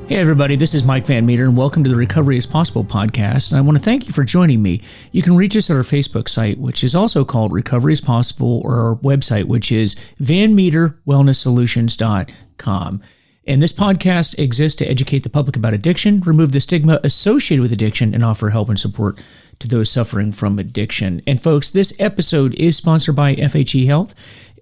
Hey everybody, this is Mike Van Meter and welcome to the Recovery is Possible podcast. And I want to thank you for joining me. You can reach us at our Facebook site, which is also called Recovery is Possible, or our website, which is vanmeterwellnesssolutions.com. And this podcast exists to educate the public about addiction, remove the stigma associated with addiction, and offer help and support to those suffering from addiction. And folks, this episode is sponsored by FHE Health,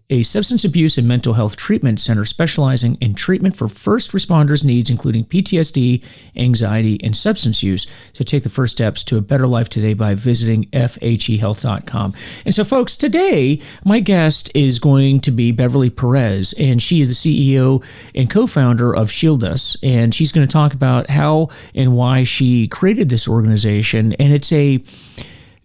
a substance abuse and mental health treatment center specializing in treatment for first responders' needs, including PTSD, anxiety, and substance use. So take the first steps to a better life today by visiting fhealth.com. And so, folks, today my guest is going to be Beverly Perez, and she is the CEO and co-founder of ShieldUs. And she's going to talk about how and why she created this organization. And it's a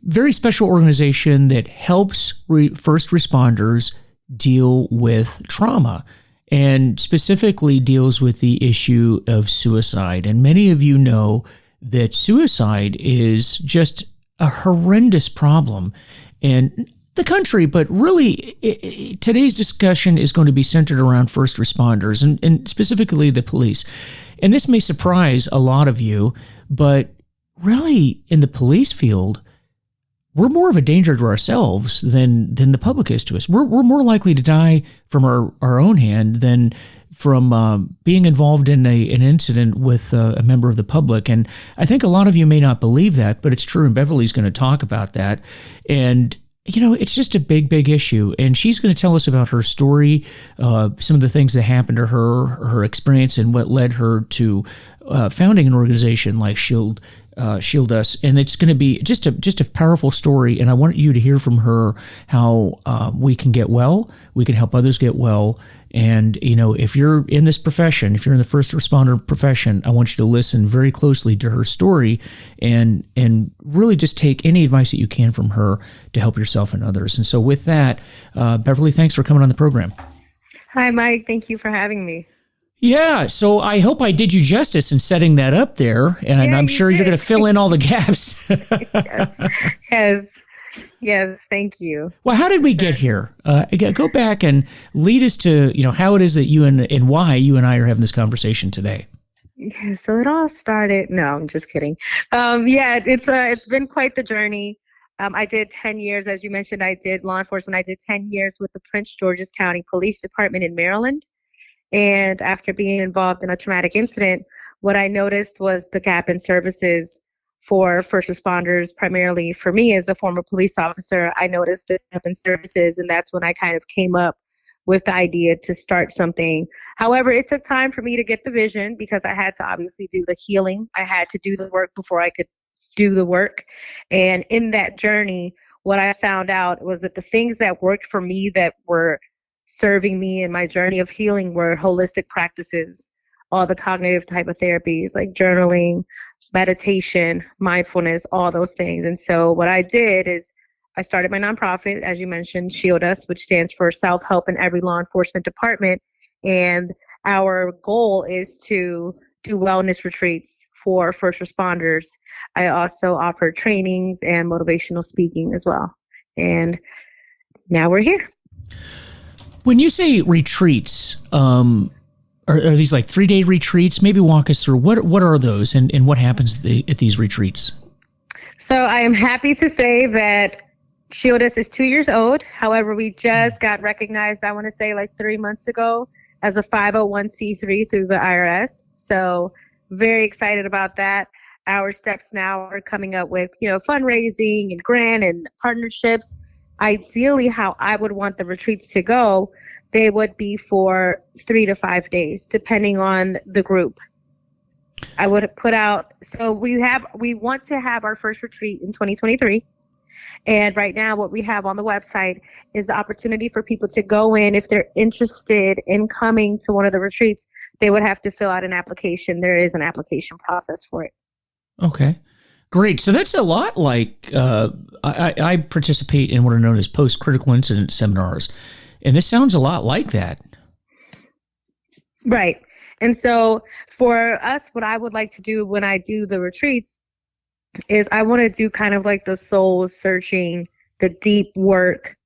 very special organization that helps first responders deal with trauma, and specifically deals with the issue of suicide. And many of you know that suicide is just a horrendous problem in the country, but really today's discussion is going to be centered around first responders and specifically the police. And this may surprise a lot of you, but really in the police field, we're more of a danger to ourselves than the public is to us. We're more likely to die from our own hand than from being involved in an incident with a member of the public. And I think a lot of you may not believe that, but it's true. And Beverly's going to talk about that. And you know, it's just a big, big issue. And she's going to tell us about her story, some of the things that happened to her experience, and what led her to founding an organization like ShieldUs. And it's going to be just a powerful story. And I want you to hear from her how we can get well, we can help others get well. And, you know, if you're in this profession, if you're in the first responder profession, I want you to listen very closely to her story and really just take any advice that you can from her to help yourself and others. And so with that, Beverly, thanks for coming on the program. Hi, Mike. Thank you for having me. Yeah, so I hope I did you justice in setting that up there, and yeah, I'm sure you're going to fill in all the gaps. Yes, thank you. Well, how did we get here? Go back and lead us to, you know, how it is that you and why you and I are having this conversation today. Yeah, so it all started. No, I'm just kidding. It's been quite the journey. I did 10 years, as you mentioned. I did law enforcement. I did 10 years with the Prince George's County Police Department in Maryland. And after being involved in a traumatic incident, what I noticed was the gap in services for first responders. Primarily for me as a former police officer, I noticed the gap in services, and that's when I kind of came up with the idea to start something. However, it took time for me to get the vision, because I had to obviously do the healing. I had to do the work before I could do the work. And in that journey, what I found out was that the things that worked for me, that were serving me in my journey of healing, were holistic practices, all the cognitive type of therapies like journaling, meditation, mindfulness, all those things. And so what I did is I started my nonprofit, as you mentioned, ShieldUs, which stands for Self-Help in Every Law Enforcement Department. And our goal is to do wellness retreats for first responders. I also offer trainings and motivational speaking as well. And now we're here. When you say retreats, are these like 3-day retreats? Maybe walk us through what are those and what happens at these retreats? So I am happy to say that ShieldUs is 2 years old. However, we just got recognized, I want to say like 3 months ago, as a 501c3 through the IRS. So very excited about that. Our steps now are coming up with, fundraising and grant and partnerships. Ideally, how I would want the retreats to go, they would be for 3 to 5 days, depending on the group. I would put out, so we want to have our first retreat in 2023. And right now what we have on the website is the opportunity for people to go in. If they're interested in coming to one of the retreats, they would have to fill out an application. There is an application process for it. Okay. Great. So that's a lot like I participate in what are known as post-critical incident seminars, and this sounds a lot like that. Right. And so for us, what I would like to do when I do the retreats is I want to do kind of like the soul searching, the deep work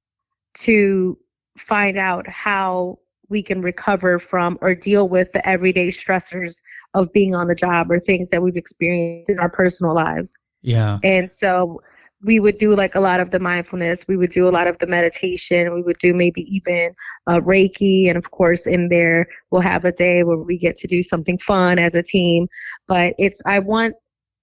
to find out how we can recover from or deal with the everyday stressors of being on the job or things that we've experienced in our personal lives. Yeah. And so we would do like a lot of the mindfulness. We would do a lot of the meditation. We would do maybe even Reiki. And of course, in there, we'll have a day where we get to do something fun as a team. But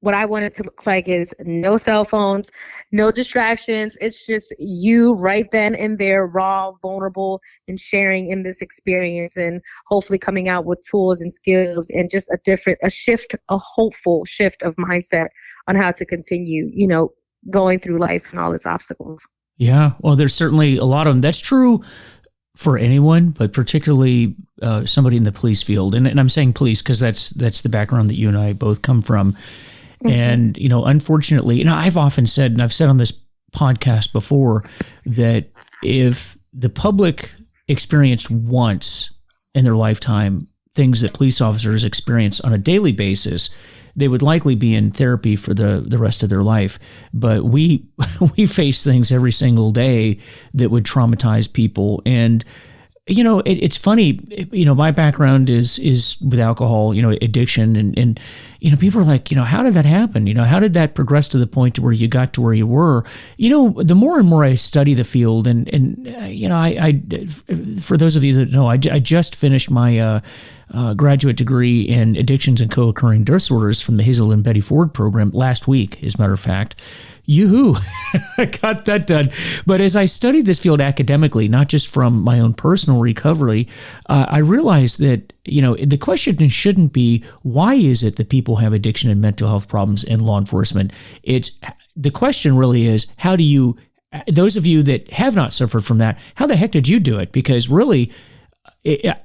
what I want it to look like is no cell phones, no distractions. It's just you right then and there, raw, vulnerable, and sharing in this experience, and hopefully coming out with tools and skills and just a hopeful shift of mindset on how to continue, going through life and all its obstacles. Yeah. Well, there's certainly a lot of them. That's true for anyone, but particularly somebody in the police field. And I'm saying police because that's the background that you and I both come from. Mm-hmm. And, unfortunately, I've often said, and I've said on this podcast before, that if the public experienced once in their lifetime things that police officers experience on a daily basis, they would likely be in therapy for the rest of their life. But we face things every single day that would traumatize people. And, it's funny, my background is with alcohol, addiction. And people are like, how did that happen? How did that progress to the point to where you got to where you were? The more and more I study the field and I for those of you that know, I just finished my graduate degree in addictions and co-occurring disorders from the Hazel and Betty Ford program last week, as a matter of fact. Yoo-hoo, I got that done. But as I studied this field academically, not just from my own personal recovery, I realized that, the question shouldn't be, why is it that people have addiction and mental health problems in law enforcement? The question really is, how do you, those of you that have not suffered from that, how the heck did you do it? Because really,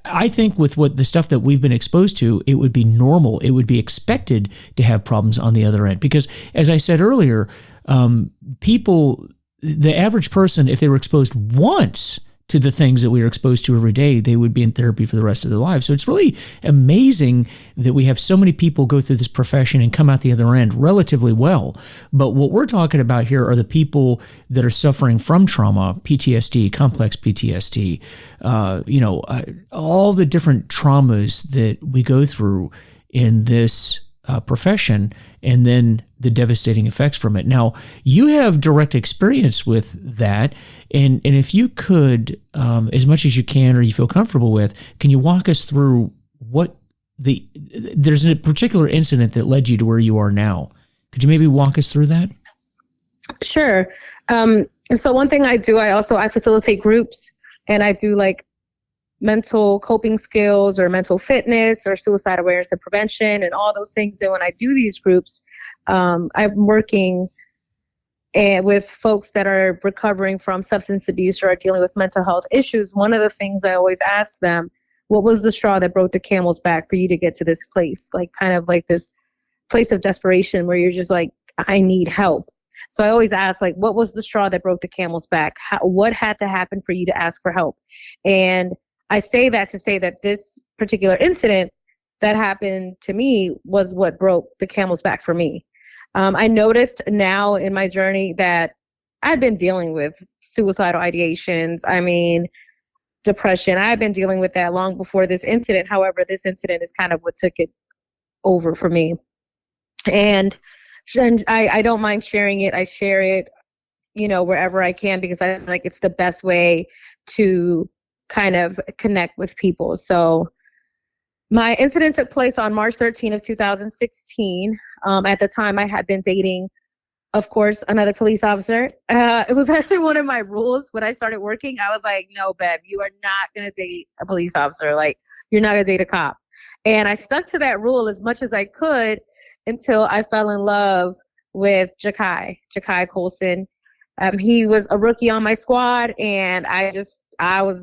I think with the stuff that we've been exposed to, it would be normal. It would be expected to have problems on the other end. Because as I said earlier, the average person, if they were exposed once to the things that we are exposed to every day, they would be in therapy for the rest of their lives. So it's really amazing that we have so many people go through this profession and come out the other end relatively well. But what we're talking about here are the people that are suffering from trauma, PTSD, complex PTSD, all the different traumas that we go through in this profession, and then the devastating effects from it. Now, you have direct experience with that, and if you could, as much as you can or you feel comfortable with, can you walk us through there's a particular incident that led you to where you are now. Could you maybe walk us through that? Sure. So one thing I do, I facilitate groups, and I do like mental coping skills or mental fitness or suicide awareness and prevention and all those things. And when I do these groups, I'm working with folks that are recovering from substance abuse or are dealing with mental health issues. One of the things I always ask them, what was the straw that broke the camel's back for you to get to this place? Like kind of like this place of desperation where you're just like, I need help. So I always ask, like, what was the straw that broke the camel's back? What had to happen for you to ask for help? And I say that to say that this particular incident that happened to me was what broke the camel's back for me. I noticed now in my journey that I'd been dealing with suicidal ideations. Depression. I've been dealing with that long before this incident. However, this incident is kind of what took it over for me. And I don't mind sharing it. I share it, wherever I can, because I feel like it's the best way to kind of connect with people. So my incident took place on March 13th of 2016. At the time I had been dating, of course, another police officer. It was actually one of my rules when I started working. I was like, no, Bev, you are not going to date a police officer. Like, you're not going to date a cop. And I stuck to that rule as much as I could until I fell in love with Jakai Colson. He was a rookie on my squad, and I just thought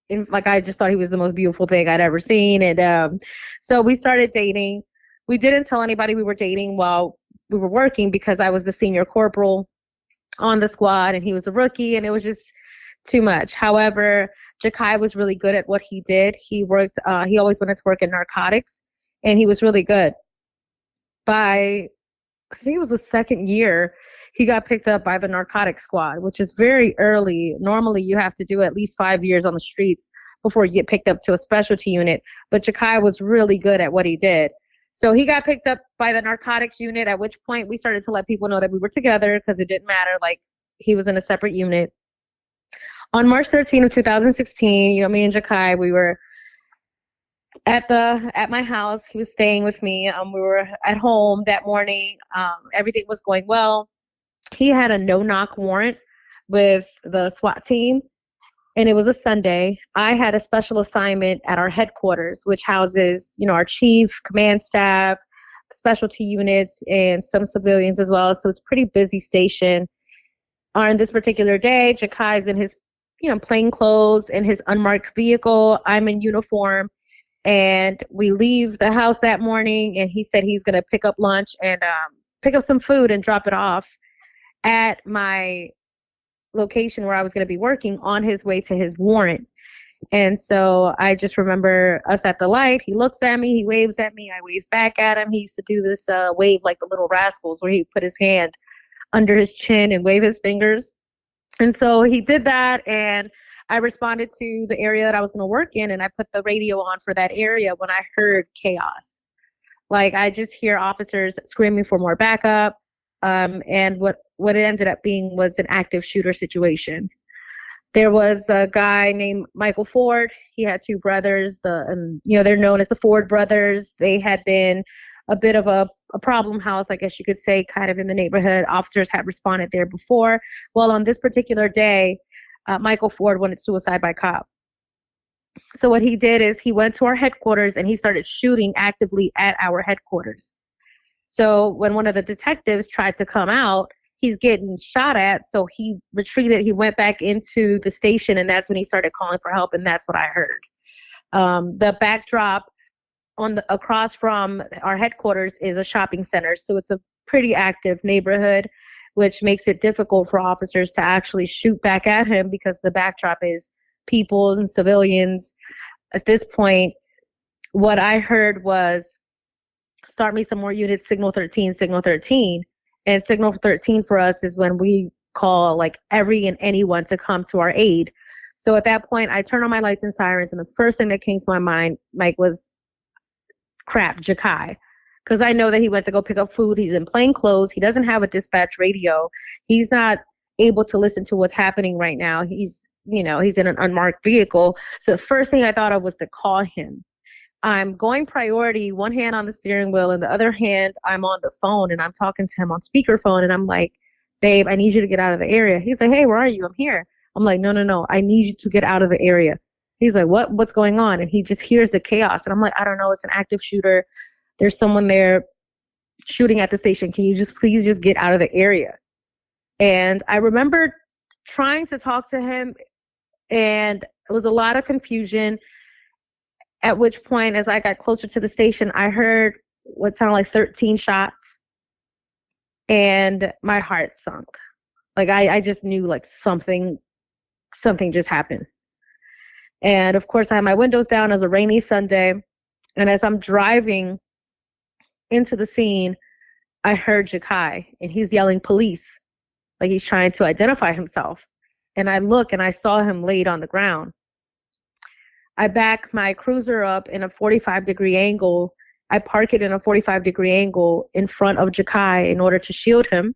he was the most beautiful thing I'd ever seen. And so we started dating. We didn't tell anybody we were dating while we were working because I was the senior corporal on the squad and he was a rookie, and it was just too much. However, Jakai was really good at what he did. He always wanted to work in narcotics, and he was really good. By I think it was the second year, he got picked up by the narcotics squad, which is very early. Normally, you have to do at least 5 years on the streets before you get picked up to a specialty unit. But Jakai was really good at what he did. So he got picked up by the narcotics unit, at which point we started to let people know that we were together because it didn't matter. Like, he was in a separate unit. On March 13th of 2016, me and Jakai, we were at my house. He was staying with me. We were at home that morning. Everything was going well. He had a no-knock warrant with the SWAT team, and it was a Sunday. I had a special assignment at our headquarters, which houses, our chief, command staff, specialty units, and some civilians as well. So it's a pretty busy station. On this particular day, Jakai's in his, plain clothes in his unmarked vehicle. I'm in uniform. And we leave the house that morning, and he said he's going to pick up lunch and pick up some food and drop it off at my location where I was going to be working on his way to his warrant. And so I just remember us at the light. He looks at me. He waves at me. I wave back at him. He used to do this wave like the Little Rascals, where he put his hand under his chin and wave his fingers. And so he did that, and I responded to the area that I was going to work in, and I put the radio on for that area when I heard chaos. Like, I just hear officers screaming for more backup. And what it ended up being was an active shooter situation. There was a guy named Michael Ford. He had two brothers. They're known as the Ford brothers. They had been a bit of a problem house, I guess you could say, kind of in the neighborhood. Officers had responded there before. Well, on this particular day, Michael Ford wanted suicide by cop. So what he did is he went to our headquarters and he started shooting actively at our headquarters. So when one of the detectives tried to come out, he's getting shot at. So he retreated. He went back into the station, and that's when he started calling for help. And that's what I heard. The backdrop across from our headquarters is a shopping center. So it's a pretty active neighborhood, which makes it difficult for officers to actually shoot back at him because the backdrop is people and civilians. At this point, what I heard was, start me some more units, signal 13, signal 13. And signal 13 for us is when we call like every and anyone to come to our aid. So at that point, I turned on my lights and sirens, and the first thing that came to my mind, Mike, was crap, Jakai. Because I know that he went to go pick up food. He's in plain clothes. He doesn't have a dispatch radio. He's not able to listen to what's happening right now. He's in an unmarked vehicle. So the first thing I thought of was to call him. I'm going priority, one hand on the steering wheel, and the other hand, I'm on the phone, and I'm talking to him on speakerphone. And I'm like, babe, I need you to get out of the area. He's like, hey, where are you? I'm here. I'm like, no. I need you to get out of the area. He's like, what's going on? And he just hears the chaos. And I'm like, I don't know. It's an active shooter. There's someone there shooting at the station. Can you please just get out of the area? And I remember trying to talk to him, and it was a lot of confusion. At which point, as I got closer to the station, I heard what sounded like 13 shots, and my heart sunk. Like I just knew like something just happened. And of course, I had my windows down. It was a rainy Sunday. And as I'm driving into the scene, I heard Jakai, and he's yelling police, like he's trying to identify himself. And I look, and I saw him laid on the ground. I back my cruiser up in a 45-degree angle. I park it in a 45-degree angle in front of Jakai in order to shield him.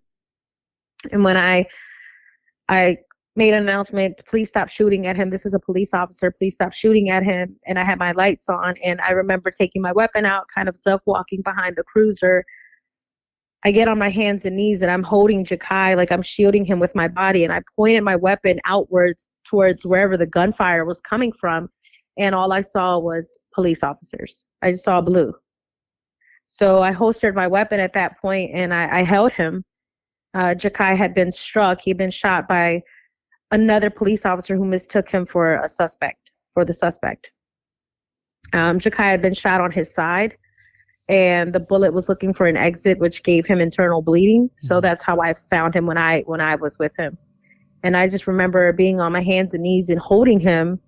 And when I made an announcement, please stop shooting at him. This is a police officer. Please stop shooting at him. And I had my lights on, and I remember taking my weapon out, kind of duck walking behind the cruiser. I get on my hands and knees, and I'm holding Jakai, like I'm shielding him with my body. And I pointed my weapon outwards towards wherever the gunfire was coming from. And all I saw was police officers. I just saw blue. So I holstered my weapon at that point, and I held him. Jakai had been struck. He'd been shot by another police officer who mistook him for the suspect. Jakai had been shot on his side, and the bullet was looking for an exit, which gave him internal bleeding. So that's how I found him when I was with him. And I just remember being on my hands and knees and holding him,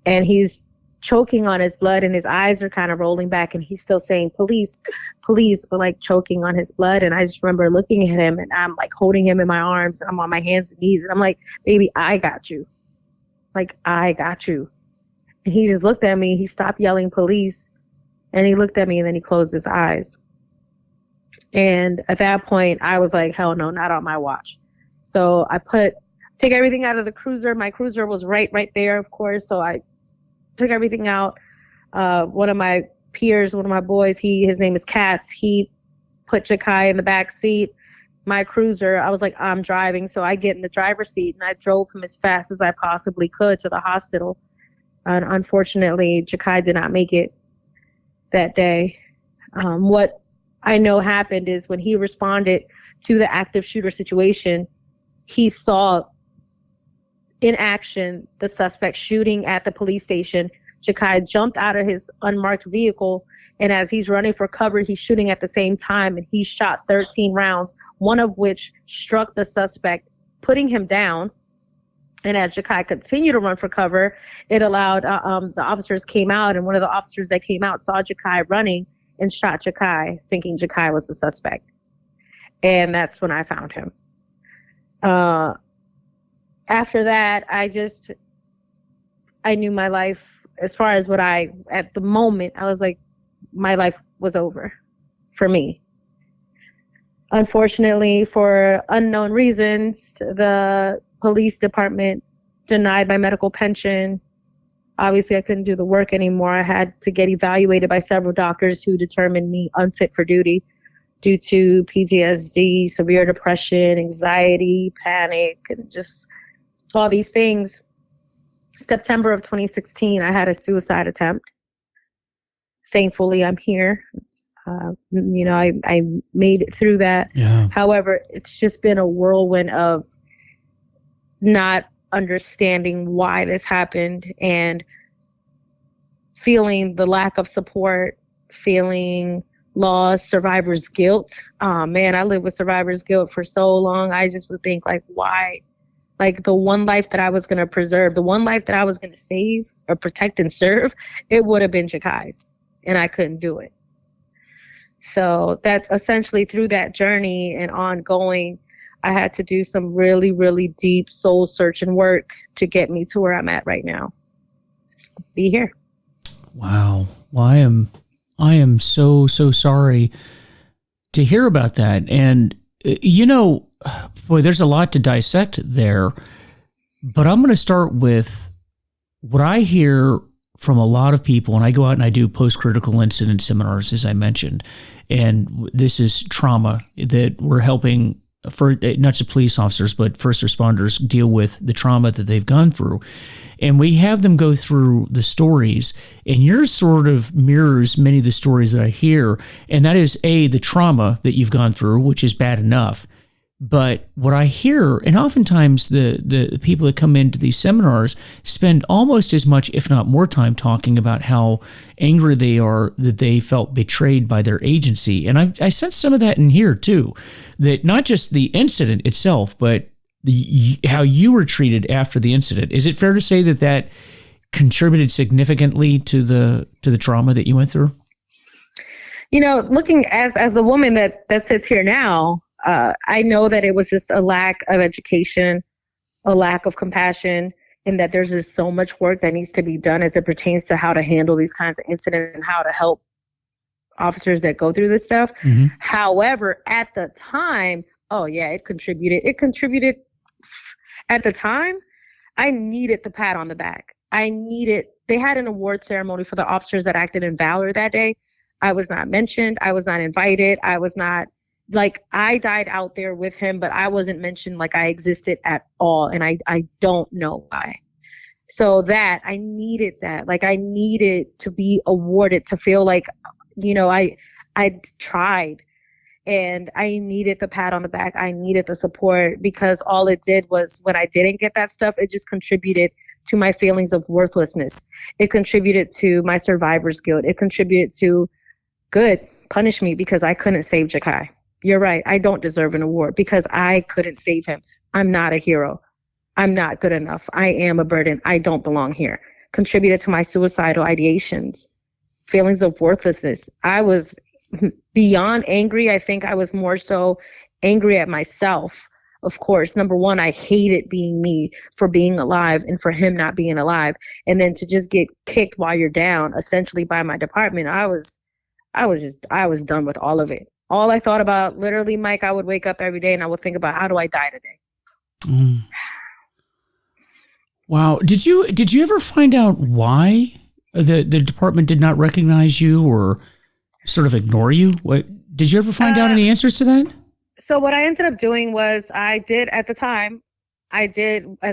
and he's choking on his blood, and his eyes are kind of rolling back, and he's still saying police, police, but like choking on his blood. And I just remember looking at him, and I'm like holding him in my arms, and I'm on my hands and knees, and I'm like, baby, I got you. Like, I got you. And he just looked at me. He stopped yelling police, and he looked at me, and then he closed his eyes. And at that point, I was like, hell no, not on my watch. So I take everything out of the cruiser. My cruiser was right there, of course. So I took everything out. One of my peers, one of my boys, his name is Katz. He put Jakai in the back seat. My cruiser, I was like, I'm driving. So I get in the driver's seat, and I drove him as fast as I possibly could to the hospital. And unfortunately, Jakai did not make it that day. What I know happened is when he responded to the active shooter situation, he saw in action the suspect shooting at the police station. Jakai jumped out of his unmarked vehicle, and as he's running for cover, he's shooting at the same time, and he shot 13 rounds, one of which struck the suspect, putting him down. And as Jakai continued to run for cover, it allowed the officers came out, and one of the officers that came out saw Jakai running and shot Jakai, thinking Jakai was the suspect. And that's when I found him. After that, I knew my life, as far as at the moment, I was like, my life was over for me. Unfortunately, for unknown reasons, the police department denied my medical pension. Obviously, I couldn't do the work anymore. I had to get evaluated by several doctors who determined me unfit for duty due to PTSD, severe depression, anxiety, panic, and just all these things. September of 2016, I had a suicide attempt. Thankfully, I'm here. I made it through that. Yeah. However, it's just been a whirlwind of not understanding why this happened and feeling the lack of support, feeling lost, survivor's guilt. Oh man, I lived with survivor's guilt for so long. I just would think like, why? Like the one life that I was going to preserve, the one life that I was going to save or protect and serve, it would have been Jakai's, and I couldn't do it. So that's essentially through that journey and ongoing, I had to do some really, really deep soul searching work to get me to where I'm at right now. Just be here. Wow. Well, I am so sorry to hear about that. And, boy, there's a lot to dissect there, but I'm going to start with what I hear from a lot of people, and I go out and I do post-critical incident seminars, as I mentioned, and this is trauma that we're helping for not just police officers, but first responders deal with the trauma that they've gone through. And we have them go through the stories, and yours sort of mirrors many of the stories that I hear. And that is the trauma that you've gone through, which is bad enough. But what I hear, and oftentimes the people that come into these seminars spend almost as much, if not more time, talking about how angry they are that they felt betrayed by their agency. And I sense some of that in here too, that not just the incident itself, but how you were treated after the incident. Is it fair to say that contributed significantly to the trauma that you went through? Looking as the woman that sits here now, I know that it was just a lack of education, a lack of compassion, and that there's just so much work that needs to be done as it pertains to how to handle these kinds of incidents and how to help officers that go through this stuff. Mm-hmm. However, at the time, it contributed. It contributed at the time. I needed the pat on the back. They had an award ceremony for the officers that acted in valor that day. I was not mentioned. I was not invited. I was not. Like, I died out there with him, but I wasn't mentioned like I existed at all. And I don't know why. So that I needed that. Like, I needed to be awarded to feel like, I tried, and I needed the pat on the back. I needed the support, because all it did was, when I didn't get that stuff, it just contributed to my feelings of worthlessness. It contributed to my survivor's guilt. It contributed to, good, punish me because I couldn't save Jakai. You're right. I don't deserve an award because I couldn't save him. I'm not a hero. I'm not good enough. I am a burden. I don't belong here. contributed to my suicidal ideations, feelings of worthlessness. I was beyond angry. I think I was more so angry at myself. Of course, number one, I hated being me for being alive and for him not being alive. And then to just get kicked while you're down, essentially by my department, I was done with all of it. All I thought about, literally, Mike, I would wake up every day and I would think about, how do I die today? Mm. Wow. Did you ever find out why the department did not recognize you or sort of ignore you? Did you ever find out any answers to that? So what I ended up doing was I did as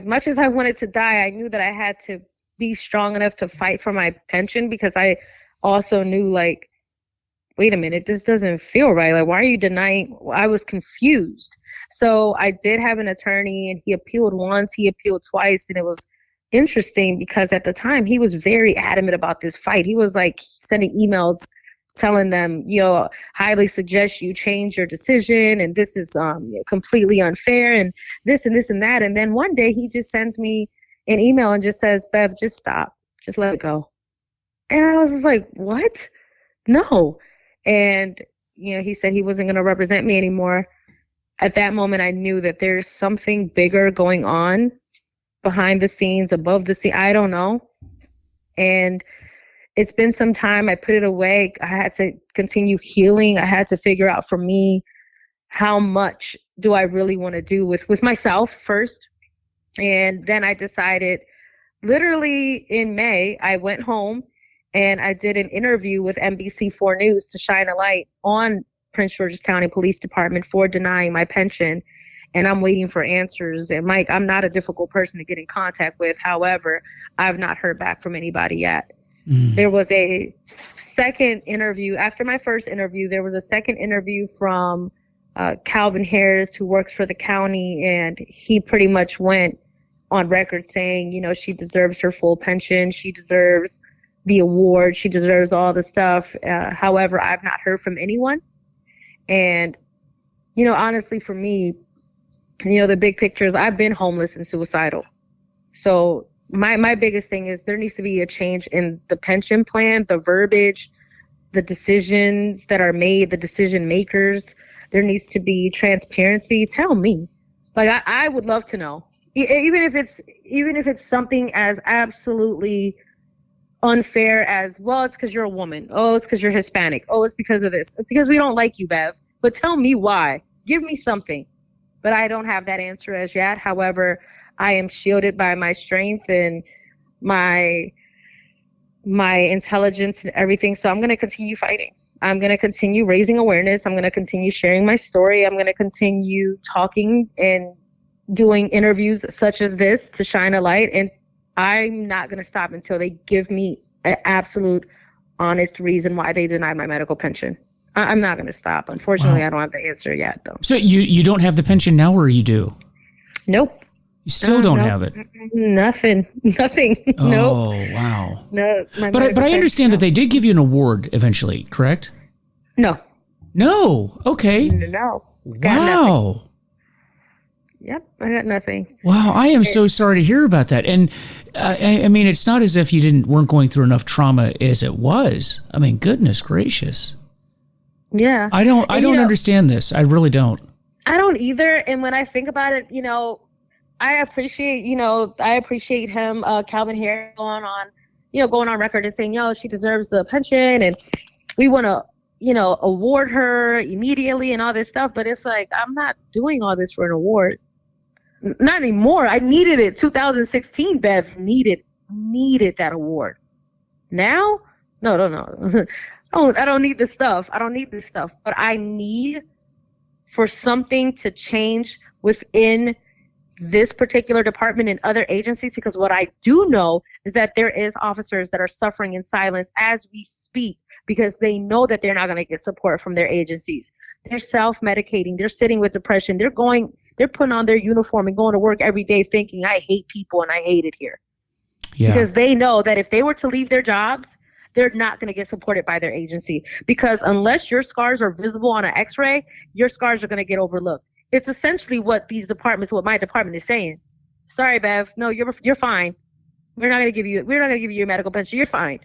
much as I wanted to die. I knew that I had to be strong enough to fight for my pension, because I also knew, like, wait a minute, this doesn't feel right. Like, why are you denying? I was confused. So I did have an attorney, and he appealed once, he appealed twice. And it was interesting because at the time he was very adamant about this fight. He was like sending emails telling them, highly suggest you change your decision. And this is completely unfair and this and this and that. And then one day he just sends me an email and just says, Bev, just stop. Just let it go. And I was just like, what? No. And, he said he wasn't going to represent me anymore. At that moment, I knew that there's something bigger going on behind the scenes, above the scene. I don't know. And it's been some time. I put it away. I had to continue healing. I had to figure out for me, how much do I really want to do with myself first? And then I decided, literally in May, I went home and I did an interview with NBC4 News to shine a light on Prince George's County Police Department for denying my pension. And I'm waiting for answers. And Mike, I'm not a difficult person to get in contact with. However, I've not heard back from anybody yet. There was a second interview. After my first interview, there was a second interview from Calvin Harris, who works for the county. And he pretty much went on record saying, she deserves her full pension. She deserves the award. She deserves all the stuff. However, I've not heard from anyone. And, honestly, for me, the big picture is I've been homeless and suicidal. So my biggest thing is there needs to be a change in the pension plan, the verbiage, the decisions that are made, the decision makers. There needs to be transparency. Tell me. Like, I would love to know. Even if it's something as absolutely unfair as, well, it's because you're a woman. Oh, it's because you're Hispanic. Oh, it's because of this. Because we don't like you, Bev. But tell me why. Give me something. But I don't have that answer as yet. However, I am shielded by my strength and my intelligence and everything. So I'm going to continue fighting. I'm going to continue raising awareness. I'm going to continue sharing my story. I'm going to continue talking and doing interviews such as this to shine a light. And I'm not going to stop until they give me an absolute honest reason why they denied my medical pension. I'm not going to stop. Unfortunately, wow. I don't have the answer yet, though. So you don't have the pension now, or you do? Nope. You still don't have it? Nothing. Oh, nope. Wow. No. But I understand that they did give you an award eventually, correct? No. No. Okay. No. Wow. Nothing. Yep, I got nothing. Wow, I am so sorry to hear about that. And I mean, it's not as if you weren't going through enough trauma as it was. I mean, goodness gracious. Yeah. I don't understand this. I really don't. I don't either. And when I think about it, I appreciate him, Calvin Harris, going on record and saying, she deserves the pension and we want to, award her immediately and all this stuff. But it's like, I'm not doing all this for an award. Not anymore. I needed it. 2016, Bev needed that award. Now? No. I don't need this stuff. But I need for something to change within this particular department and other agencies, because what I do know is that there is officers that are suffering in silence as we speak because they know that they're not going to get support from their agencies. They're self-medicating. They're sitting with depression. They're putting on their uniform and going to work every day thinking, I hate people and I hate it here. Yeah. Because they know that if they were to leave their jobs, they're not going to get supported by their agency, because unless your scars are visible on an x-ray, your scars are going to get overlooked. It's essentially what my department is saying. Sorry, Bev. No, you're fine. We're not going to give you your medical pension. You're fine.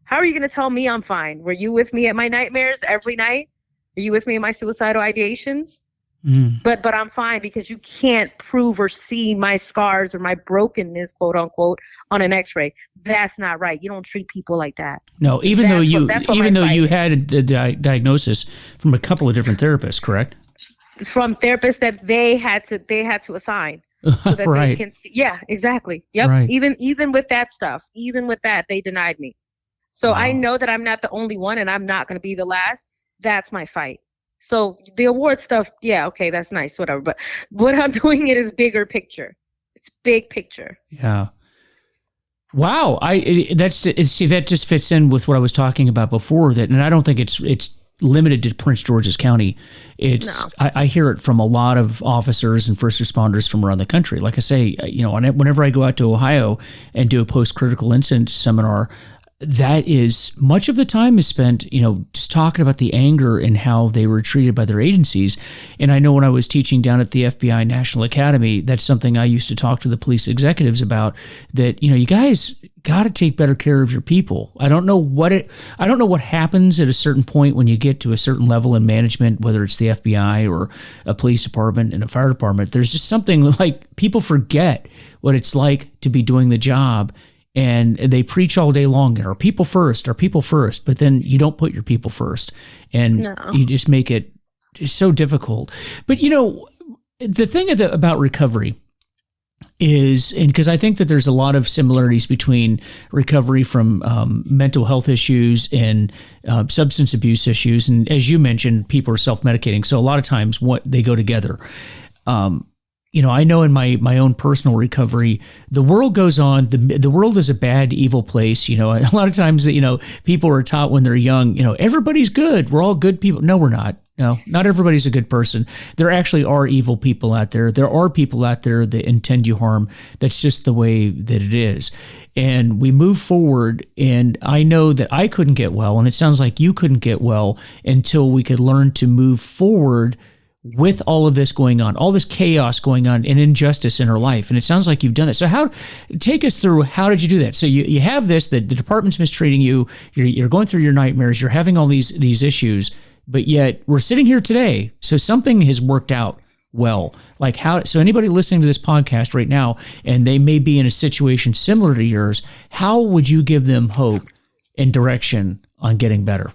How are you going to tell me I'm fine? Were you with me at my nightmares every night? Are you with me in my suicidal ideations? But I'm fine because you can't prove or see my scars or my brokenness, quote unquote, on an X-ray. That's not right. You don't treat people like that. No, even though you had a diagnosis from a couple of different therapists, correct? From therapists that they had to assign so that right. they can see. Yeah, exactly. Yep. Right. Even with that stuff, they denied me. So I know that I'm not the only one, and I'm not going to be the last. That's my fight. So the award stuff, yeah, okay, that's nice, whatever. But what I'm doing it is bigger picture. It's big picture. Yeah. Wow. That just fits in with what I was talking about before. And I don't think it's limited to Prince George's County. I hear it from a lot of officers and first responders from around the country. Like I say, whenever I go out to Ohio and do a post-critical incident seminar, that is much of the time is spent, just talking about the anger and how they were treated by their agencies. And I know when I was teaching down at the FBI National Academy, that's something I used to talk to the police executives about, that, you guys got to take better care of your people. I don't know what happens at a certain point when you get to a certain level in management, whether it's the FBI or a police department and a fire department. There's just something like people forget what it's like to be doing the job. And they preach all day long, our people first, but then you don't put your people first, and you just make it so difficult. But the thing about recovery is, and because I think that there's a lot of similarities between recovery from mental health issues and substance abuse issues, and as you mentioned, people are self-medicating, so a lot of times they go together. I know in my own personal recovery, the world goes on. The world is a bad, evil place. A lot of times, people are taught when they're young, everybody's good. We're all good people. No, we're not. No, not everybody's a good person. There actually are evil people out there. There are people out there that intend you harm. That's just the way that it is. And we move forward. And I know that I couldn't get well, and it sounds like you couldn't get well until we could learn to move forward with all of this going on, all this chaos going on and injustice in her life. And it sounds like you've done that. So take us through, how did you do that? So you have this, the department's mistreating you, you're going through your nightmares, you're having all these issues, but yet we're sitting here today. So something has worked out well. So anybody listening to this podcast right now, and they may be in a situation similar to yours, how would you give them hope and direction on getting better?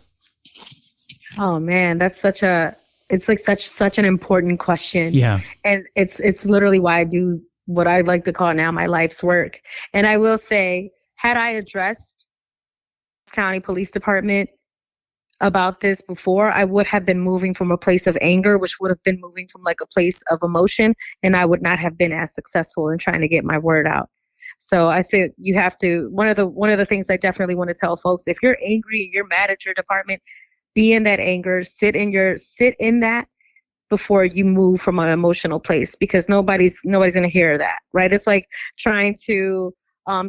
Oh man, that's such an important question. Yeah. And it's literally why I do what I like to call now my life's work. And I will say, had I addressed county police department about this before, I would have been moving from a place of anger, which would have been moving from like a place of emotion, and I would not have been as successful in trying to get my word out. So I think you have to, one of the things I definitely want to tell folks, if you're angry, you're mad at your department, be in that anger, sit in that before you move from an emotional place, because nobody's going to hear that, right? It's like trying to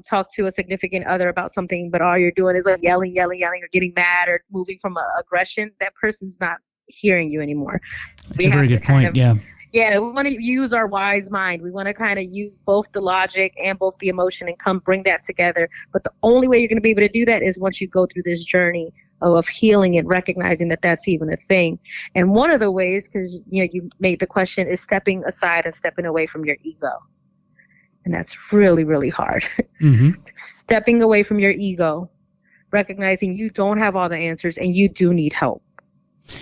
talk to a significant other about something, but all you're doing is like yelling, or getting mad or moving from aggression. That person's not hearing you anymore. That's a very good point. Yeah, we want to use our wise mind. We want to kind of use both the logic and both the emotion and bring that together. But the only way you're going to be able to do that is once you go through this journey of healing and recognizing that that's even a thing. And one of the ways, because you made the question, is stepping aside and stepping away from your ego. And that's really, really hard. Mm-hmm. Stepping away from your ego, recognizing you don't have all the answers and you do need help.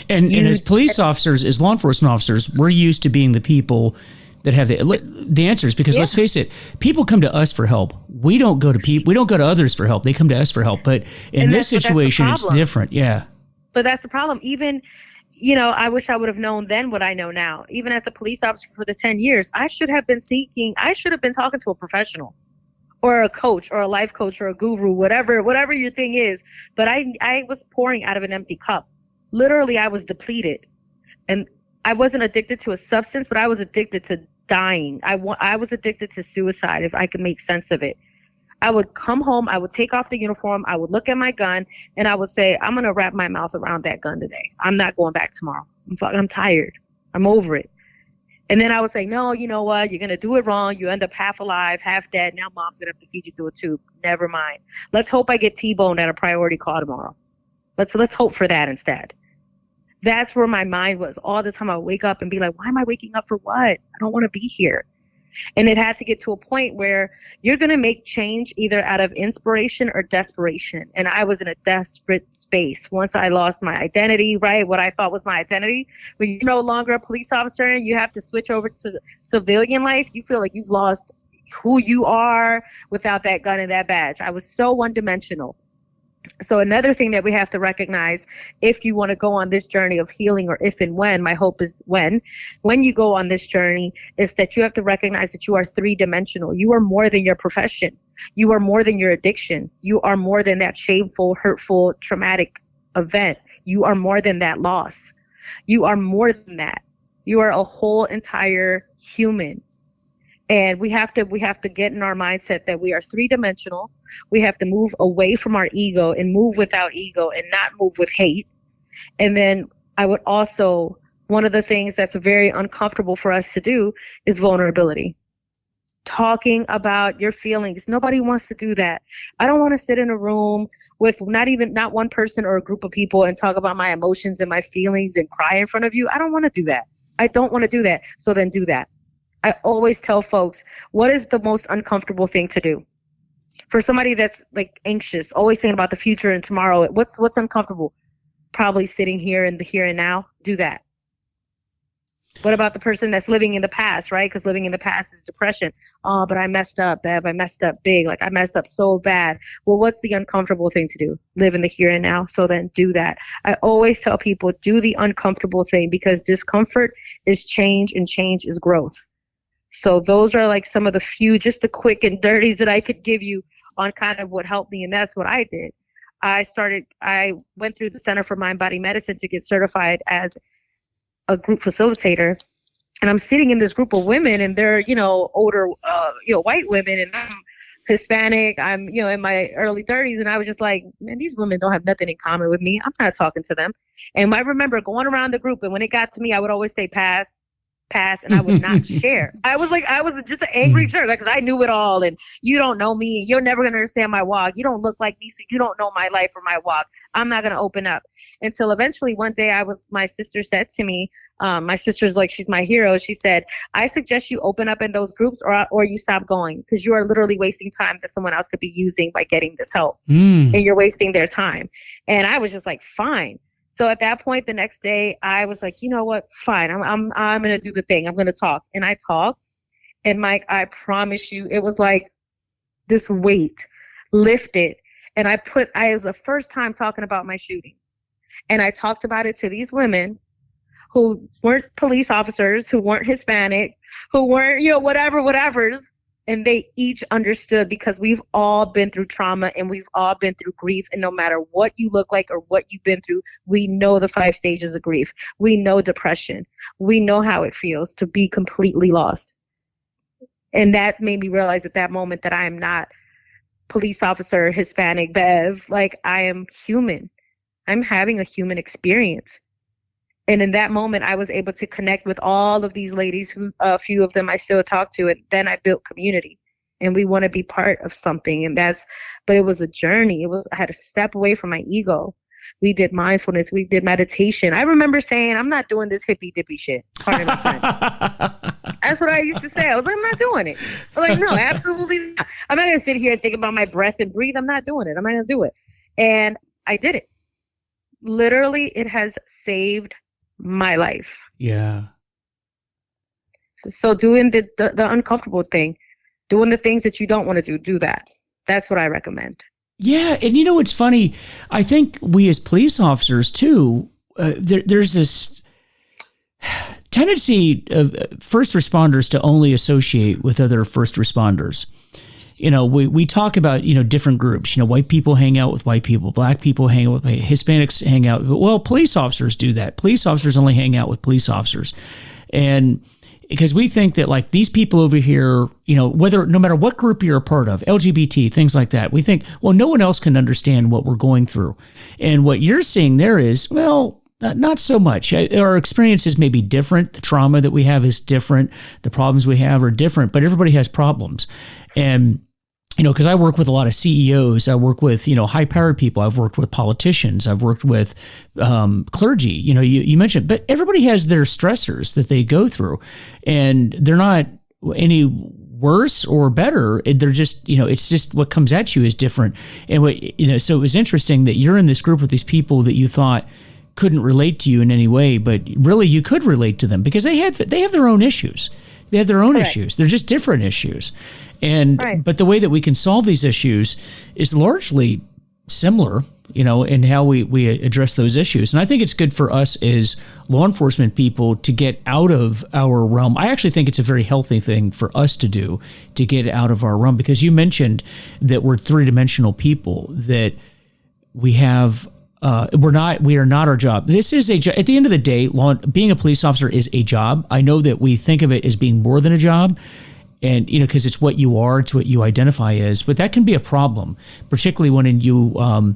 And as police officers, as law enforcement officers, we're used to being the people that have the answers, because let's face it, people come to us for help. We don't go to people. We don't go to others for help. They come to us for help. But in this situation, it's different. Yeah. But that's the problem. Even, I wish I would have known then what I know now. Even as a police officer for the 10 years, I should have been talking to a professional or a coach or a life coach or a guru, whatever your thing is. But I was pouring out of an empty cup. Literally, I was depleted. And I wasn't addicted to a substance, but I was addicted to dying. I was addicted to suicide, if I could make sense of it. I would come home, I would take off the uniform, I would look at my gun, and I would say, I'm going to wrap my mouth around that gun today. I'm not going back tomorrow. I'm tired. I'm over it. And then I would say, no, you know what? You're going to do it wrong. You end up half alive, half dead. Now mom's going to have to feed you through a tube. Never mind. Let's hope I get T-boned at a priority call tomorrow. Let's hope for that instead. That's where my mind was all the time. I would wake up and be like, why am I waking up for what? I don't want to be here. And it had to get to a point where you're going to make change either out of inspiration or desperation. And I was in a desperate space once I lost my identity, right? What I thought was my identity. When you're no longer a police officer and you have to switch over to civilian life, you feel like you've lost who you are without that gun and that badge. I was so one-dimensional. So another thing that we have to recognize, if you want to go on this journey of healing, or if and when, my hope is when you go on this journey, is that you have to recognize that you are three-dimensional. You are more than your profession. You are more than your addiction. You are more than that shameful, hurtful, traumatic event. You are more than that loss. You are more than that. You are a whole entire human. And we have to get in our mindset that we are three-dimensional. We have to move away from our ego and move without ego and not move with hate. And then I would also, one of the things that's very uncomfortable for us to do is vulnerability. Talking about your feelings. Nobody wants to do that. I don't want to sit in a room with not one person or a group of people and talk about my emotions and my feelings and cry in front of you. I don't want to do that. I don't want to do that. So then do that. I always tell folks, what is the most uncomfortable thing to do? For somebody that's like anxious, always thinking about the future and tomorrow, what's uncomfortable? Probably sitting here in the here and now. Do that. What about the person that's living in the past, right? Because living in the past is depression. Oh, but I messed up, Bev. I messed up big. Like I messed up so bad. Well, what's the uncomfortable thing to do? Live in the here and now. So then do that. I always tell people, do the uncomfortable thing, because discomfort is change and change is growth. So those are like some of the few, just the quick and dirties that I could give you on kind of what helped me. And that's what I did. I went through the Center for Mind Body Medicine to get certified as a group facilitator. And I'm sitting in this group of women, and they're, older, white women, and I'm Hispanic. I'm, in my early 30s. And I was just like, man, these women don't have nothing in common with me. I'm not talking to them. And I remember going around the group, and when it got to me, I would always say, pass, and I would not share. I was just an angry jerk, because I knew it all, and you don't know me. You're never going to understand my walk. You don't look like me, so you don't know my life or my walk. I'm not going to open up. Until eventually one day my sister said to me, my sister's like, she's my hero. She said, I suggest you open up in those groups or you stop going, because you are literally wasting time that someone else could be using by getting this help. And you're wasting their time. And I was just like, fine. So at that point, the next day, I was like, you know what? Fine. I'm going to do the thing. I'm going to talk. And I talked. And Mike, I promise you, it was like this weight lifted. And it was the first time talking about my shooting. And I talked about it to these women who weren't police officers, who weren't Hispanic, who weren't, whatevers. And they each understood, because we've all been through trauma and we've all been through grief. And no matter what you look like or what you've been through, we know the 5 stages of grief. We know depression. We know how it feels to be completely lost. And that made me realize at that moment that I am not police officer, Hispanic, Bev. Like, I am human. I'm having a human experience. And in that moment, I was able to connect with all of these ladies, who a few of them I still talk to. And then I built community, and we want to be part of something. But it was a journey. I had to step away from my ego. We did mindfulness. We did meditation. I remember saying, I'm not doing this hippy dippy shit. Pardon my French. That's what I used to say. I was like, I'm not doing it. I was like, no, absolutely not. I'm not going to sit here and think about my breath and breathe. I'm not doing it. I'm not going to do it. And I did it. Literally, it has saved my life. Yeah. So doing the uncomfortable thing, doing the things that you don't want to do that. That's what I recommend. Yeah. And it's funny. I think we as police officers too, there's this tendency of first responders to only associate with other first responders. We talk about, different groups, white people hang out with white people, black people hang out with Hispanics, hang out. Well, police officers do that. Police officers only hang out with police officers. And because we think that like these people over here, no matter what group you're a part of, LGBT, things like that, we think, well, no one else can understand what we're going through. And what you're seeing there is, well, Not so much. Our experiences may be different. The trauma that we have is different. The problems we have are different, but everybody has problems. And, because I work with a lot of CEOs, I work with, high-powered people. I've worked with politicians. I've worked with clergy. You mentioned, but everybody has their stressors that they go through, and they're not any worse or better. They're just, it's just what comes at you is different. And so it was interesting that you're in this group with these people that you thought couldn't relate to you in any way, but really you could relate to them because they have their own issues. They have their own Correct. issues. They're just different issues. And, Right. but the way that we can solve these issues is largely similar, in how we address those issues. And I think it's good for us as law enforcement people to get out of our realm. I actually think it's a very healthy thing for us to do, to get out of our realm, because you mentioned that we're three-dimensional people, that we have we are not our job. This is at the end of the day, being a police officer is a job. I know that we think of it as being more than a job, and because it's what you are, it's what you identify as. But that can be a problem, particularly when the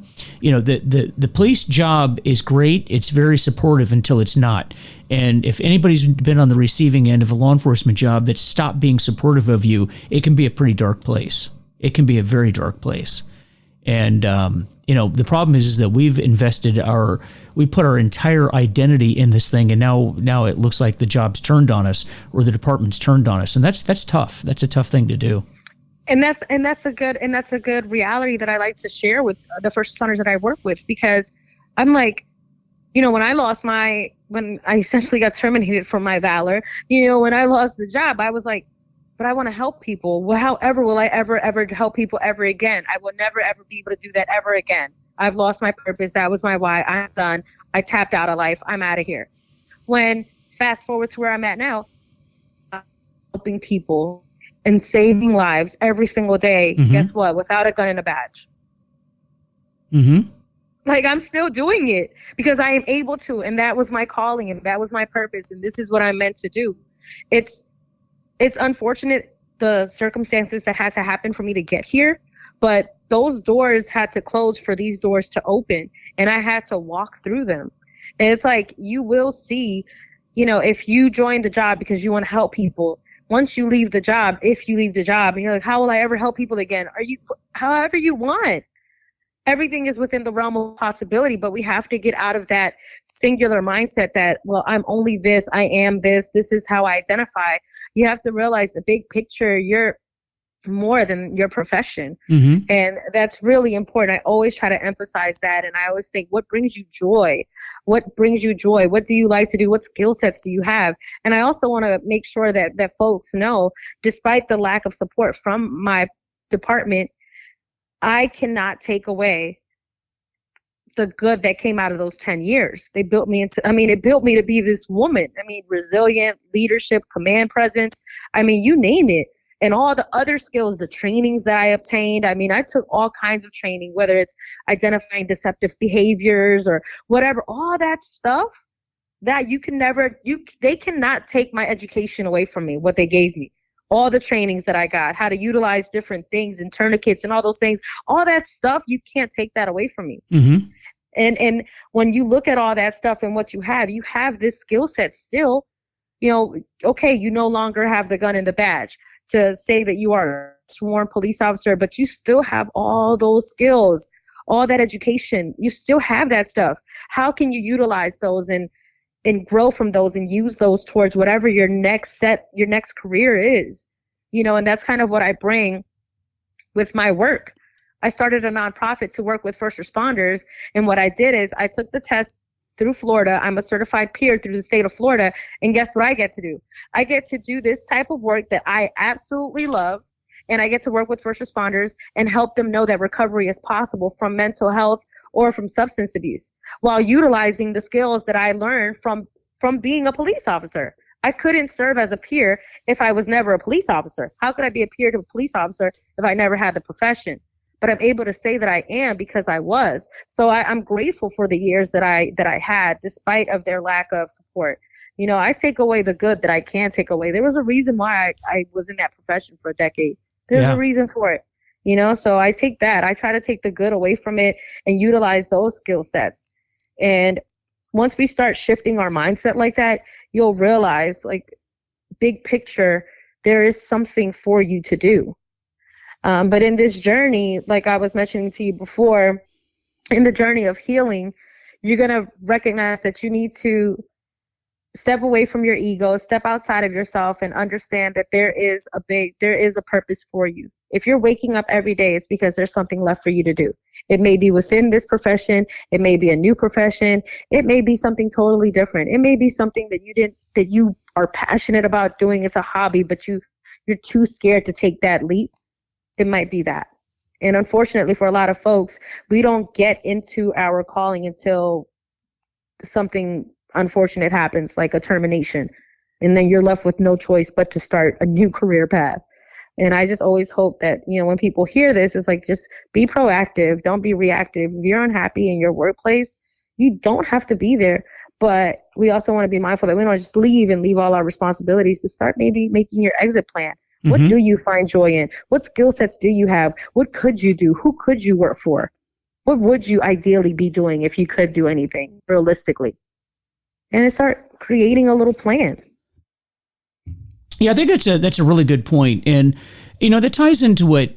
police job is great. It's very supportive until it's not. And if anybody's been on the receiving end of a law enforcement job that's stopped being supportive of you, it can be a pretty dark place. It can be a very dark place. And, the problem is that we put our entire identity in this thing. And now it looks like the job's turned on us, or the department's turned on us. And that's tough. That's a tough thing to do. And that's a good reality that I like to share with the first responders that I work with, because I'm like, when I essentially got terminated from my valor, when I lost the job, I was like, but I want to help people. Well, however, will I ever help people ever again? I will never, ever be able to do that ever again. I've lost my purpose. That was my why. I'm done. I tapped out of life. I'm out of here. When fast forward to where I'm at now, I'm helping people and saving lives every single day. Mm-hmm. Guess what? Without a gun and a badge. Mm-hmm. Like, I'm still doing it because I am able to. And that was my calling, and that was my purpose. And this is what I'm meant to do. It's unfortunate, the circumstances that had to happen for me to get here, but those doors had to close for these doors to open, and I had to walk through them. And it's like, you will see, if you join the job because you want to help people, once you leave the job, if you leave the job and you're like, how will I ever help people again? However you want. Everything is within the realm of possibility, but we have to get out of that singular mindset that, well, I'm only this, I am this is how I identify. You have to realize the big picture, you're more than your profession. Mm-hmm. And that's really important. I always try to emphasize that. And I always think, what brings you joy? What brings you joy? What do you like to do? What skill sets do you have? And I also want to make sure that folks know, despite the lack of support from my department, I cannot take away the good that came out of those 10 years. It built me to be this woman. Resilient, leadership, command presence. You name it. And all the other skills, the trainings that I obtained. I took all kinds of training, whether it's identifying deceptive behaviors or whatever, all that stuff that they cannot take my education away from me, what they gave me. All the trainings that I got, how to utilize different things and tourniquets and all those things, all that stuff, you can't take that away from me. Mm-hmm. And when you look at all that stuff and what you have this skill set still, okay, you no longer have the gun and the badge to say that you are a sworn police officer, but you still have all those skills, all that education, you still have that stuff. How can you utilize those and grow from those and use those towards whatever your next career is, and that's kind of what I bring with my work. I started a nonprofit to work with first responders. And what I did is I took the test through Florida. I'm a certified peer through the state of Florida. And guess what I get to do? I get to do this type of work that I absolutely love. And I get to work with first responders and help them know that recovery is possible from mental health or from substance abuse, while utilizing the skills that I learned from being a police officer. I couldn't serve as a peer if I was never a police officer. How could I be a peer to a police officer if I never had the profession? But I'm able to say that I am because I was. So I'm grateful for the years that I had, despite of their lack of support. I take away the good that I can take away. There was a reason why I was in that profession for a decade. There's a reason for it. So I take that. I try to take the good away from it and utilize those skill sets. And once we start shifting our mindset like that, you'll realize, like, big picture, there is something for you to do. But in this journey, like I was mentioning to you before, in the journey of healing, you're going to recognize that you need to step away from your ego, step outside of yourself, and understand that there is a purpose for you. If you're waking up every day, it's because there's something left for you to do. It may be within this profession. It may be a new profession. It may be something totally different. It may be something that you are passionate about doing. It's a hobby, but you're too scared to take that leap. It might be that. And unfortunately for a lot of folks, we don't get into our calling until something unfortunate happens, like a termination. And then you're left with no choice but to start a new career path. And I just always hope that, when people hear this, it's like, just be proactive. Don't be reactive. If you're unhappy in your workplace, you don't have to be there. But we also want to be mindful that we don't just leave all our responsibilities, but start maybe making your exit plan. Mm-hmm. What do you find joy in? What skill sets do you have? What could you do? Who could you work for? What would you ideally be doing if you could do anything realistically? And then start creating a little plan. Yeah, I think that's a really good point. And, that ties into what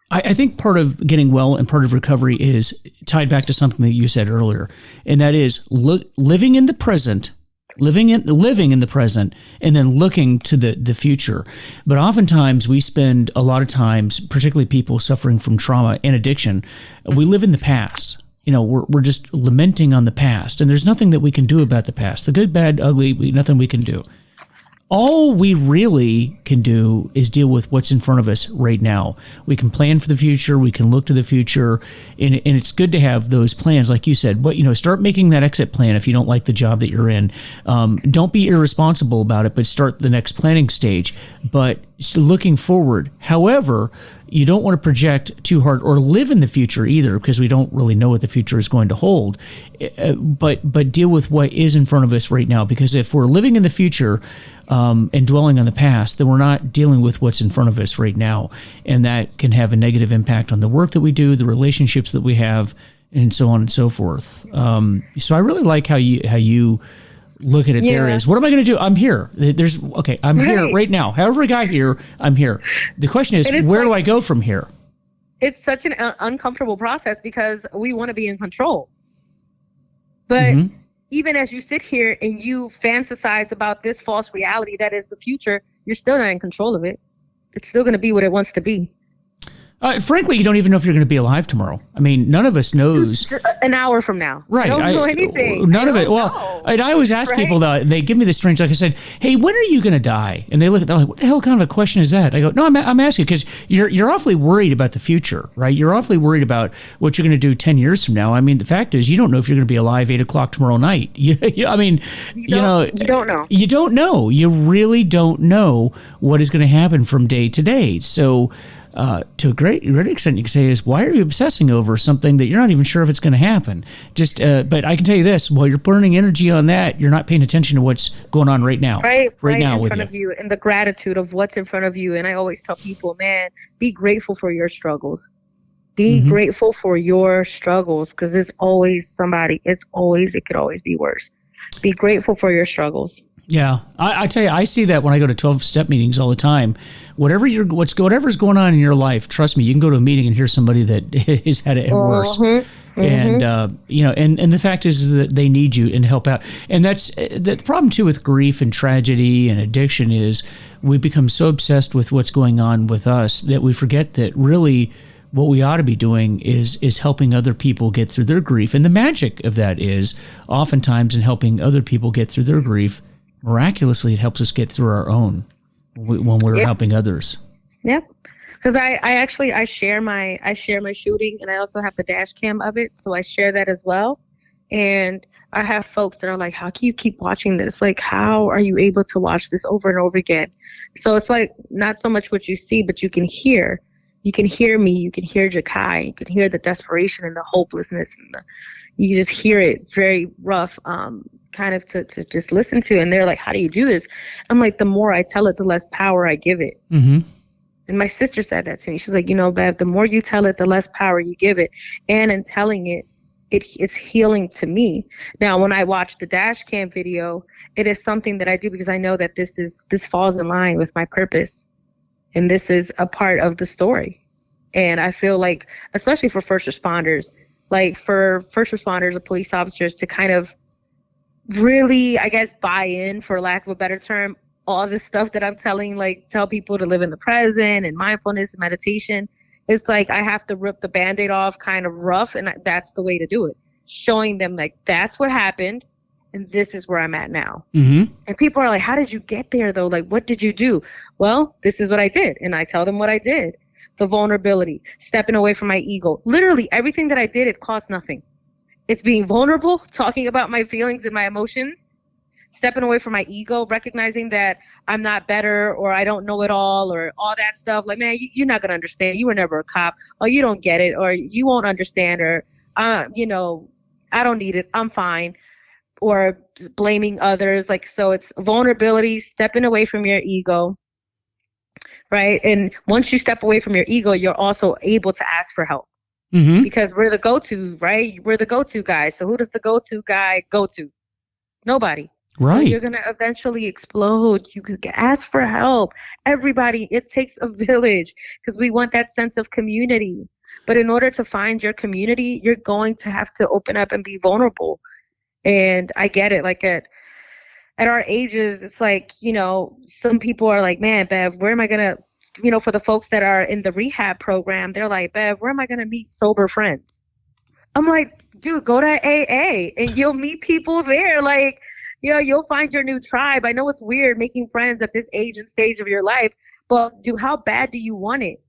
I think part of getting well and part of recovery is tied back to something that you said earlier. And that is living in the present, living in the present, and then looking to the future. But oftentimes we spend a lot of times, particularly people suffering from trauma and addiction, we live in the past. We're just lamenting on the past, and there's nothing that we can do about the past. The good, bad, ugly, nothing we can do. All we really can do is deal with what's in front of us right now. We can plan for the future. We can look to the future. And it's good to have those plans, like you said. But, start making that exit plan if you don't like the job that you're in. Don't be irresponsible about it, but start the next planning stage. But looking forward. However, you don't want to project too hard or live in the future either, because we don't really know what the future is going to hold. But deal with what is in front of us right now, because if we're living in the future and dwelling on the past, then we're not dealing with what's in front of us right now, and that can have a negative impact on the work that we do, the relationships that we have, and so on and so forth. So I really like how you look at it. Yeah. There is, what am I going to do? I'm here. I'm here right now. However I got here, I'm here. The question is, where do I go from here? It's such an uncomfortable process because we want to be in control. But even as you sit here and you fantasize about this false reality that is the future, you're still not in control of it. It's still going to be what it wants to be. Frankly, you don't even know if you're going to be alive tomorrow. I mean, none of us knows. An hour from now. Right. I don't know anything. None of it. Well, I always ask people, though, they give me this strange, like I said, hey, when are you going to die? And they're like, what the hell kind of a question is that? I go, no, I'm asking because you're awfully worried about the future, right? You're awfully worried about what you're going to do 10 years from now. I mean, the fact is, you don't know if you're going to be alive 8 o'clock tomorrow night. You don't know. You don't know. You really don't know what is going to happen from day to day. So, to a great extent, you can say is, why are you obsessing over something that you're not even sure if it's going to happen? But I can tell you this: while you're burning energy on that, you're not paying attention to what's going on right now. Right now in front of you, and the gratitude of what's in front of you. And I always tell people, man, be grateful for your struggles. Be grateful for your struggles, because it could always be worse. Be grateful for your struggles. Yeah, I tell you, I see that when I go to 12-step meetings all the time. Whatever's going on in your life, trust me, you can go to a meeting and hear somebody that has had it worse. And and the fact is that they need you and help out. And that's the problem too with grief and tragedy and addiction is we become so obsessed with what's going on with us that we forget that really what we ought to be doing is helping other people get through their grief. And the magic of that is oftentimes in helping other people get through their grief. Miraculously, it helps us get through our own when we're helping others. Yeah, because I share my shooting, and I also have the dash cam of it, so I share that as well. And I have folks that are like, "How can you keep watching this? Like, how are you able to watch this over and over again?" So it's like not so much what you see, but you can hear. You can hear me. You can hear Jakai. You can hear the desperation and the hopelessness, and you can just hear it very rough. Kind of to just listen to, and they're like, how do you do this? I'm like, the more I tell it, the less power I give it. And my sister said that to me. She's like, Bev, the more you tell it, the less power you give it. And in telling it, it's healing to me. Now, when I watch the dash cam video, it is something that I do because I know that this falls in line with my purpose. And this is a part of the story. And I feel like, especially for first responders, or police officers to kind of really, I guess, buy in, for lack of a better term, all this stuff that I'm tell people to live in the present and mindfulness and meditation. It's like I have to rip the Band-Aid off kind of rough, and that's the way to do it. Showing them like that's what happened, and this is where I'm at now. Mm-hmm. And people are like, how did you get there though? Like, what did you do? Well, this is what I did. And I tell them what I did. The vulnerability, stepping away from my ego. Literally everything that I did, it cost nothing. It's being vulnerable, talking about my feelings and my emotions, stepping away from my ego, recognizing that I'm not better or I don't know it all or all that stuff. Like, man, you're not going to understand. You were never a cop. Or you don't get it, or you won't understand, or, I don't need it. I'm fine. Or blaming others. Like, so it's vulnerability, stepping away from your ego, right? And once you step away from your ego, you're also able to ask for help. Mm-hmm. Because we're the go-to, right? We're the go-to guy. So who does the go-to guy go to? Nobody. Right. So you're going to eventually explode. You could ask for help. Everybody, it takes a village because we want that sense of community. But in order to find your community, you're going to have to open up and be vulnerable. And I get it. Like at our ages, it's like, some people are like, man, Bev, where am I going to, for the folks that are in the rehab program, they're like, Bev, where am I going to meet sober friends? I'm like, dude, go to AA and you'll meet people there. Like, you'll find your new tribe. I know it's weird making friends at this age and stage of your life, but how bad do you want it?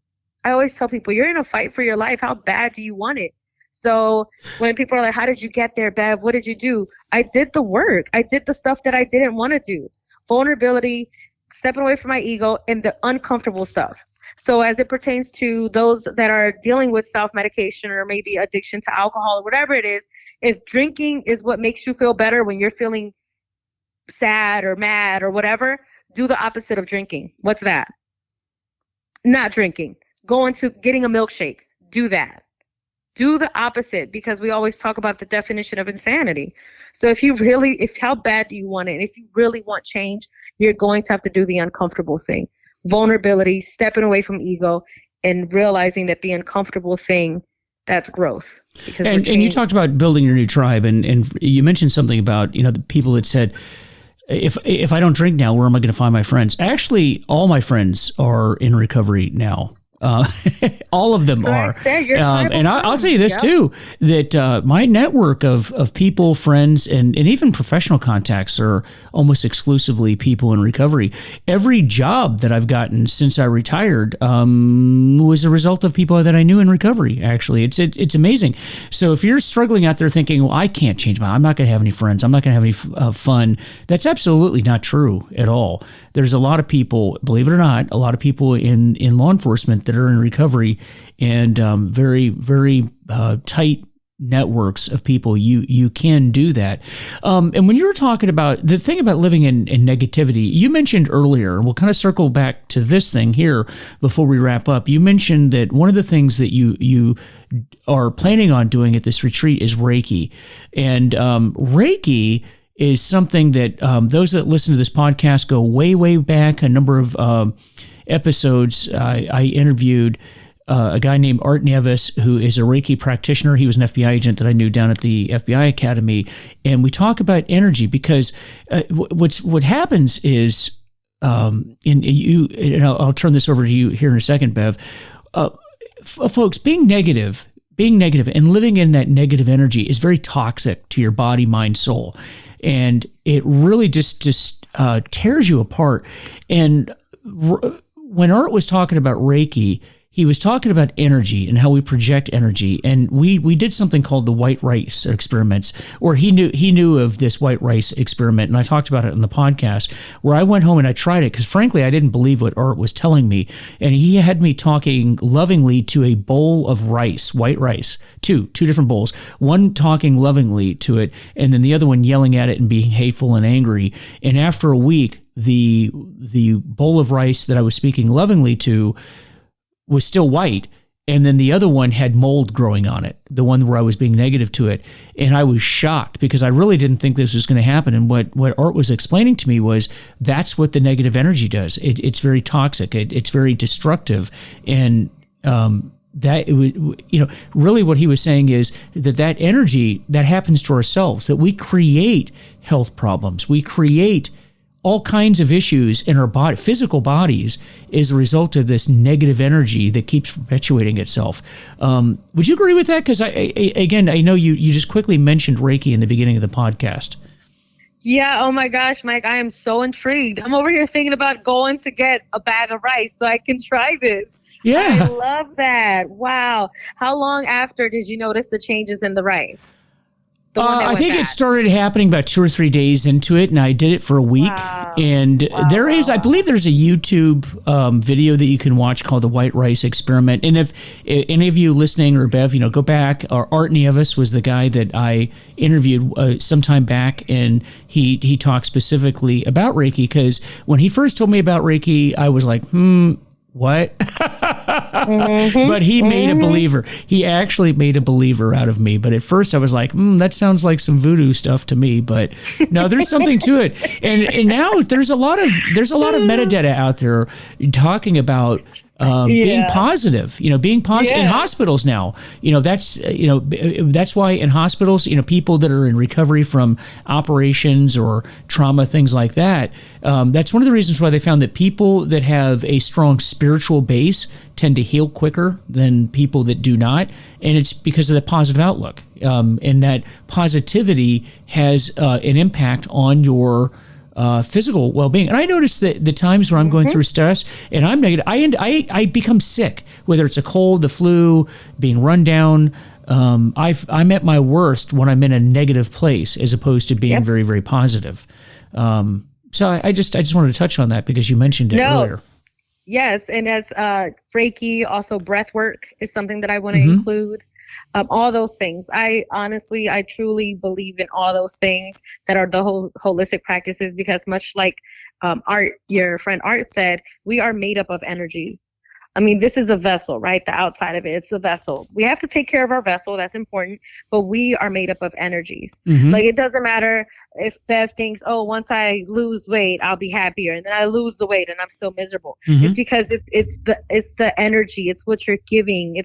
I always tell people, you're in a fight for your life. How bad do you want it? So when people are like, how did you get there, Bev? What did you do? I did the work. I did the stuff that I didn't want to do. Vulnerability, stepping away from my ego, and the uncomfortable stuff. So as it pertains to those that are dealing with self-medication or maybe addiction to alcohol or whatever it is, if drinking is what makes you feel better when you're feeling sad or mad or whatever, do the opposite of drinking. What's that? Not drinking. Going to getting a milkshake. Do that. Do the opposite, because we always talk about the definition of insanity. So if how bad do you want it? And if you really want change, you're going to have to do the uncomfortable thing. Vulnerability, stepping away from ego, and realizing that the uncomfortable thing, that's growth. And you talked about building your new tribe, and you mentioned something about, the people that said, if I don't drink now, where am I going to find my friends? Actually, all my friends are in recovery now. All of them are. And I'll tell you this too, that my network of people, friends, and even professional contacts are almost exclusively people in recovery. Every job that I've gotten since I retired was a result of people that I knew in recovery, actually. It's amazing. So if you're struggling out there thinking, well, I can't change I'm not going to have any friends, I'm not going to have any fun, that's absolutely not true at all. There's a lot of people, believe it or not, a lot of people in law enforcement that are in recovery, and very, very tight networks of people. You can do that. And when you were talking about the thing about living in negativity, you mentioned earlier, and we'll kind of circle back to this thing here before we wrap up. You mentioned that one of the things that you are planning on doing at this retreat is Reiki. And Reiki is something that those that listen to this podcast go way, way back. A number of episodes, I interviewed a guy named Art Nevis, who is a Reiki practitioner. He was an FBI agent that I knew down at the FBI Academy. And we talk about energy because what happens is, and I'll turn this over to you here in a second, Bev. Folks, being negative and living in that negative energy is very toxic to your body, mind, soul. And it really just tears you apart. And when Art was talking about Reiki, he was talking about energy and how we project energy. And we did something called the white rice experiments, or he knew of this white rice experiment. And I talked about it on the podcast, where I went home and I tried it because frankly, I didn't believe what Art was telling me. And he had me talking lovingly to a bowl of rice, white rice, two different bowls, one talking lovingly to it, and then the other one yelling at it and being hateful and angry. And after a week, the bowl of rice that I was speaking lovingly to was still white, And then the other one had mold growing on it, the one where I was being negative to it. And I was shocked because I really didn't think this was going to happen. And what Art was explaining to me was that's what the negative energy does. It's very toxic. It's very destructive. And that, really what he was saying is that energy that happens to ourselves, that we create health problems. We create all kinds of issues in our body, physical bodies, is a result of this negative energy that keeps perpetuating itself. Would you agree with that? Because I know you just quickly mentioned Reiki in the beginning of the podcast. Yeah. Oh my gosh, Mike, I am so intrigued. I'm over here thinking about going to get a bag of rice so I can try this. Yeah. I love that. Wow. How long after did you notice the changes in the rice? I think it started happening about 2 or 3 days into it, and I did it for a week. Wow. And I believe there's a YouTube video that you can watch called the White Rice Experiment. And if any of you listening, or Bev, go back, or Art Nieves was the guy that I interviewed some time back, and he talked specifically about Reiki, because when he first told me about Reiki, I was like, what? But he made a believer. He actually made a believer out of me. But at first I was like, that sounds like some voodoo stuff to me. But no, there's something to it. And now there's a lot of metadata out there talking about being positive. Being positive in hospitals now. That's why in hospitals, people that are in recovery from operations or trauma, things like that. That's one of the reasons why they found that people that have a strong spiritual base tend to heal quicker than people that do not. And it's because of the positive outlook. And that positivity has an impact on your physical well-being. And I notice that the times where I'm going through stress and I'm negative, I become sick, whether it's a cold, the flu, being run down. I'm at my worst when I'm in a negative place as opposed to being very, very positive. So I just wanted to touch on that because you mentioned it earlier. Yes, and as Reiki, also breath work is something that I want to include. All those things. I truly believe in all those things that are the whole holistic practices, because much like Art, your friend Art said, we are made up of energies. I mean, this is a vessel, right? The outside of it, it's a vessel. We have to take care of our vessel. That's important. But we are made up of energies. Like, it doesn't matter if Bev thinks, once I lose weight, I'll be happier. And then I lose the weight and I'm still miserable. It's because it's the energy. It's what you're giving.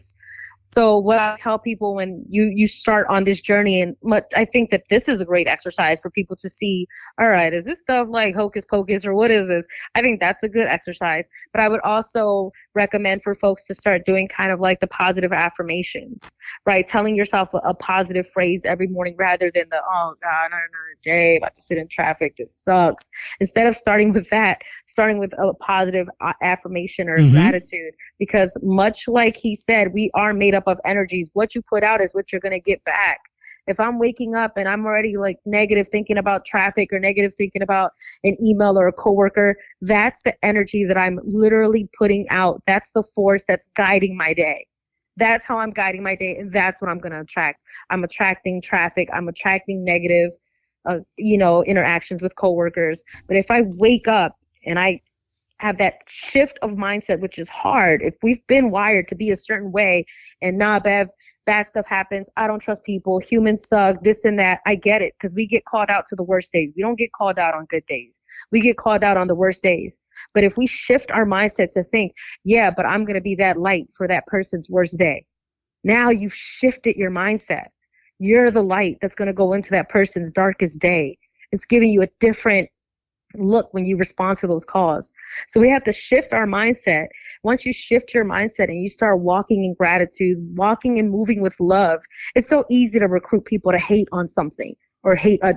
So what I tell people when you start on this journey, and I think that this is a great exercise for people to see, all right, is this stuff like hocus pocus or what is this? I think that's a good exercise. But I would also recommend for folks to start doing kind of like the positive affirmations, right? Telling yourself a positive phrase every morning rather than oh God, another day, about to sit in traffic, this sucks. Instead of starting with that, starting with a positive affirmation or gratitude, because much like he said, we are made up of energies. What you put out is what you're going to get back. If I'm waking up and I'm already like negative thinking about traffic or negative thinking about an email or a coworker, that's the energy that I'm literally putting out. That's the force that's guiding my day. That's how I'm guiding my day. And that's what I'm going to attract. I'm attracting traffic. I'm attracting negative, interactions with coworkers. But if I wake up and I have that shift of mindset, which is hard if we've been wired to be a certain way, and Bev, bad stuff happens. I don't trust people. Humans suck, this and that. I get it, because we get called out to the worst days. We don't get called out on good days. We get called out on the worst days. But if we shift our mindset to think, but I'm going to be that light for that person's worst day. Now you've shifted your mindset. You're the light that's going to go into that person's darkest day. It's giving you a different look when you respond to those calls. So we have to shift our mindset. Once you shift your mindset and you start walking in gratitude, walking and moving with love, it's so easy to recruit people to hate on something or hate a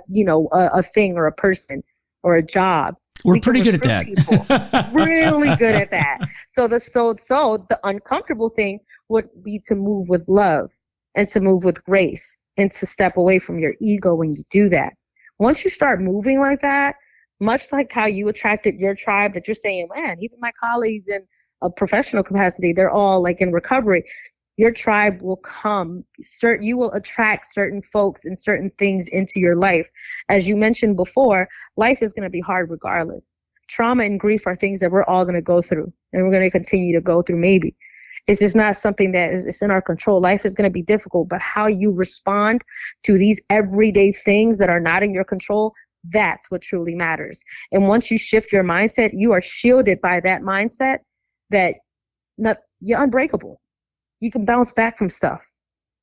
thing or a person or a job. We're pretty good at that. Really good at that. So the uncomfortable thing would be to move with love and to move with grace and to step away from your ego when you do that. Once you start moving like that, much like how you attracted your tribe, that you're saying, man, even my colleagues in a professional capacity, they're all like in recovery. Your tribe will come. You will attract certain folks and certain things into your life. As you mentioned before, life is going to be hard regardless. Trauma and grief are things that we're all going to go through, and we're going to continue to go through maybe. It's just not something that is it's in our control. Life is going to be difficult, but how you respond to these everyday things that are not in your control, that's what truly matters. And once you shift your mindset, you are shielded by that mindset that you're unbreakable. You can bounce back from stuff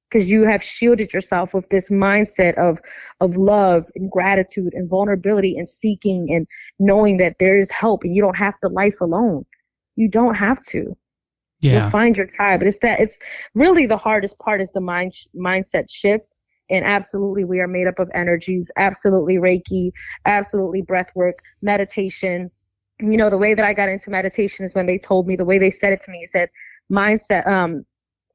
because you have shielded yourself with this mindset of love and gratitude and vulnerability and seeking and knowing that there is help and you don't have to life alone. You don't have to. Yeah. You'll find your tribe. But it's really the hardest part is the mindset shift. And absolutely, we are made up of energies. Absolutely Reiki, absolutely breath work, meditation. You know, the way that I got into meditation is when they told me, the way they said it to me, it said mindset,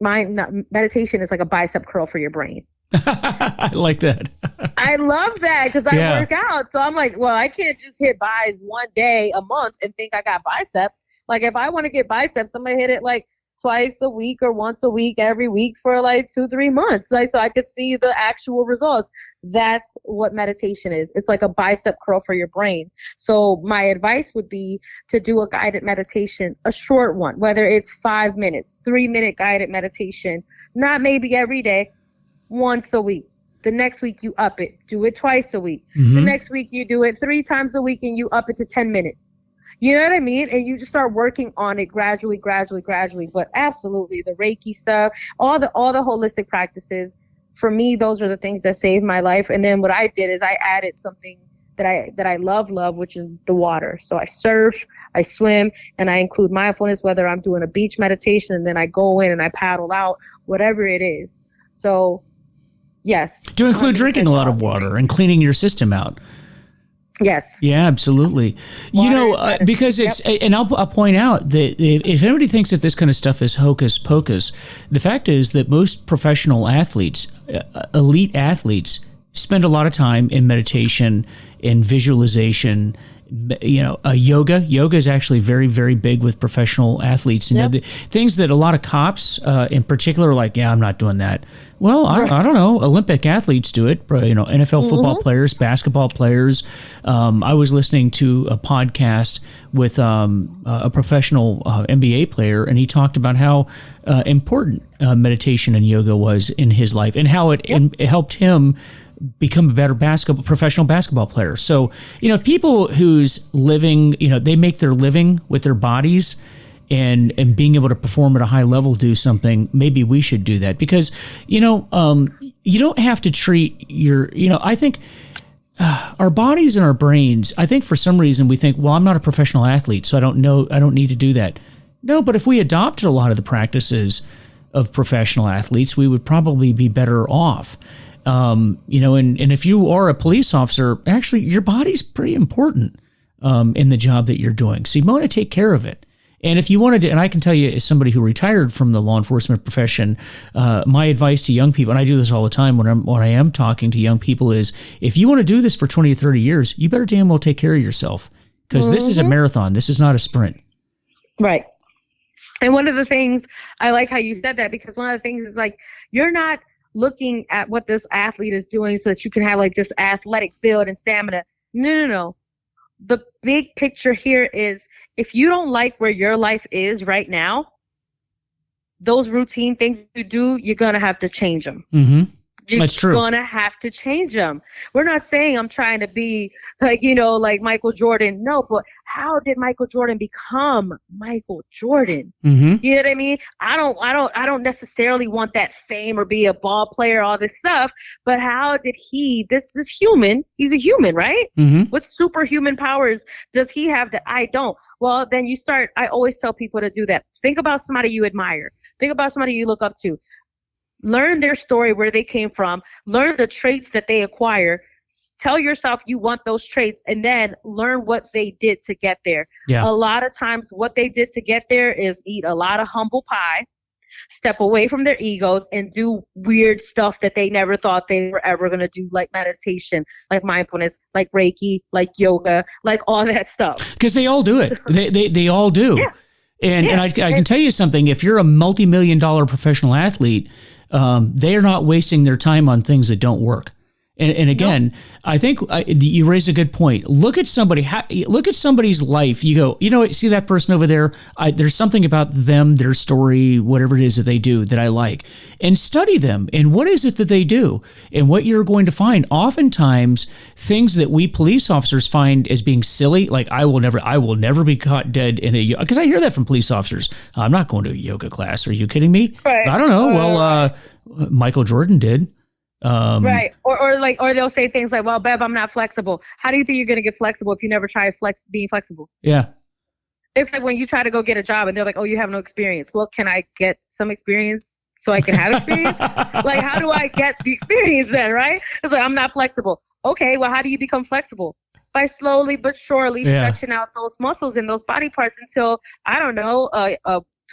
meditation is like a bicep curl for your brain. I like that. I love that because I work out. So I'm like, well, I can't just hit bis one day a month and think I got biceps. Like if I want to get biceps, I'm going to hit it like twice a week or once a week, every week for like 2-3 months. Like, so I could see the actual results. That's what meditation is. It's like a bicep curl for your brain. So my advice would be to do a guided meditation, a short one, whether it's 5 minutes, 3-minute guided meditation, not maybe every day, once a week. The next week you up it, do it twice a week. Mm-hmm. The next week you do it 3 times a week and you up it to 10 minutes. You know what I mean? And you just start working on it gradually. But absolutely, the Reiki stuff, all the holistic practices, for me, those are the things that saved my life. And then what I did is I added something that I love, which is the water. So I surf, I swim, and I include mindfulness, whether I'm doing a beach meditation and then I go in and I paddle out, whatever it is. So, yes. To include drinking a lot of water and cleaning your system out. Yes. Yeah, absolutely. Water, you know, because it's, and I'll point out that if anybody thinks that this kind of stuff is hocus pocus, the fact is that most professional athletes, elite athletes, spend a lot of time in meditation, in visualization. You know, yoga is actually very, very big with professional athletes. You know, the things that a lot of cops in particular are like, I'm not doing that. Well, I don't know. Olympic athletes do it. You know, NFL football players, basketball players. I was listening to a podcast with a professional NBA player, and he talked about how important meditation and yoga was in his life and how it helped him become a better professional basketball player. So, you know, if people who's living, you know, they make their living with their bodies and being able to perform at a high level, do something, maybe we should do that because, you know, you don't have to treat I think our bodies and our brains, I think for some reason we think, well, I'm not a professional athlete, so I don't need to do that. No, but if we adopted a lot of the practices of professional athletes, we would probably be better off. You know, and if you are a police officer, actually your body's pretty important in the job that you're doing. So you want to take care of it. And if you wanted to, and I can tell you as somebody who retired from the law enforcement profession, my advice to young people, and I do this all the time when I am talking to young people, is if you want to do this for 20 or 30 years, you better damn well take care of yourself because this is a marathon. This is not a sprint. Right. And one of the things, I like how you said that because one of the things is like, you're not looking at what this athlete is doing so that you can have like this athletic build and stamina. No. The big picture here is if you don't like where your life is right now, those routine things you do, you're going to have to change them. Mm-hmm. That's true. You're going to have to change them. We're not saying I'm trying to be like, you know, like Michael Jordan. No, but how did Michael Jordan become Michael Jordan? Mm-hmm. You know what I mean? I don't necessarily want that fame or be a ball player, all this stuff. But how did this human, he's a human, right? Mm-hmm. What superhuman powers does he have that I don't? Well, then I always tell people to do that. Think about somebody you admire. Think about somebody you look up to. Learn their story, where they came from, learn the traits that they acquire, tell yourself you want those traits, and then learn what they did to get there. Yeah. A lot of times what they did to get there is eat a lot of humble pie, step away from their egos, and do weird stuff that they never thought they were ever going to do, like meditation, like mindfulness, like Reiki, like yoga, like all that stuff. Because they all do it. They all do. Yeah. And I can tell you something, if you're a multi-million-dollar professional athlete, they are not wasting their time on things that don't work. And again, I think you raised a good point. Look at somebody. Look at somebody's life. You go, you know what? See that person over there? There's something about them, their story, whatever it is that they do that I like, and study them. And what is it that they do? And what you're going to find, oftentimes, things that we police officers find as being silly, like I will never be caught dead in a, because I hear that from police officers. I'm not going to a yoga class. Are you kidding me? Right. I don't know. Well, Michael Jordan did. Right. Or they'll say things like, well, Bev, I'm not flexible. How do you think you're going to get flexible if you never try being flexible? Yeah. It's like when you try to go get a job and they're like, oh, you have no experience. Well, can I get some experience so I can have experience? Like, how do I get the experience then? Right. It's like, I'm not flexible. Okay. Well, how do you become flexible? By slowly but surely stretching out those muscles and those body parts until, I don't know,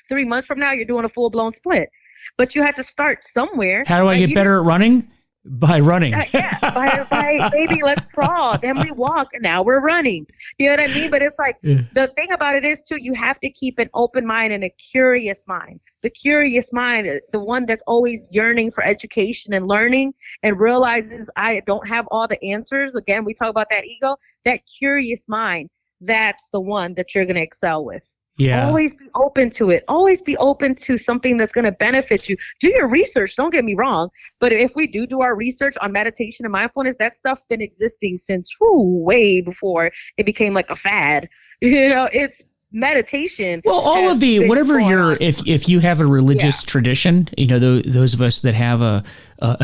3 months from now, you're doing a full blown split. But you have to start somewhere. How do I get better at running? By running. By maybe let's crawl. Then we walk. And now we're running. You know what I mean? But it's like the thing about it is too, you have to keep an open mind and a curious mind. The curious mind, the one that's always yearning for education and learning and realizes I don't have all the answers. Again, we talk about that ego, that curious mind. That's the one that you're going to excel with. Yeah. Always be open to it. Always be open to something that's going to benefit you. Do your research. Don't get me wrong. But if we do our research on meditation and mindfulness, that stuff's been existing since way before it became like a fad. You know, it's meditation. Well, all of the, whatever you're, if you have a religious tradition, you know, those of us that have a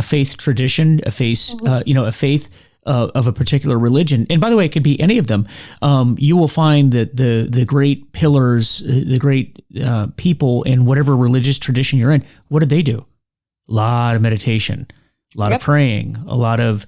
faith tradition, a faith, a faith of a particular religion. And by the way, it could be any of them. You will find that the great pillars, the great people in whatever religious tradition you're in, what did they do? A lot of meditation, a lot of praying, a lot of,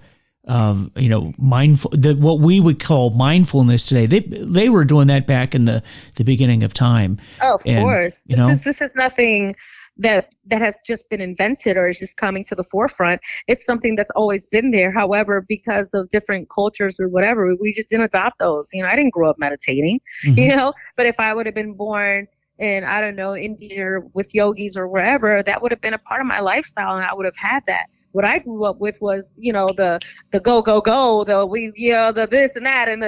mindful, what we would call mindfulness today. They were doing that back in the beginning of time. Oh, of course. This is nothing that has just been invented or is just coming to the forefront. It's something that's always been there. However, because of different cultures or whatever, we just didn't adopt those. You know, I didn't grow up meditating, but if I would have been born in, I don't know, India or with yogis or wherever, that would have been a part of my lifestyle and I would have had that. What I grew up with was, the go, go, go, the this and that and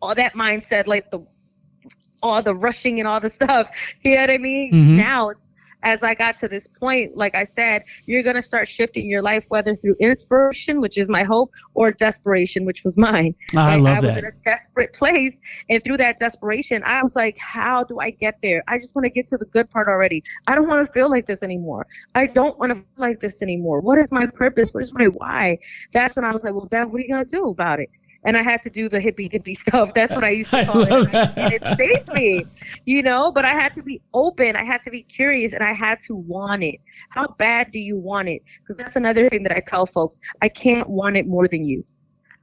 all that mindset, like all the rushing and all the stuff. You know what I mean? Mm-hmm. Now it's, as I got to this point, like I said, you're going to start shifting your life, whether through inspiration, which is my hope, or desperation, which was mine. I love that. I was in a desperate place. And through that desperation, I was like, how do I get there? I just want to get to the good part already. I don't want to feel like this anymore. I don't want to feel like this anymore. What is my purpose? What is my why? That's when I was like, well, Bev, what are you going to do about it? And I had to do the hippie stuff. That's what I used to call it. And it saved me, but I had to be open. I had to be curious and I had to want it. How bad do you want it? Because that's another thing that I tell folks. I can't want it more than you.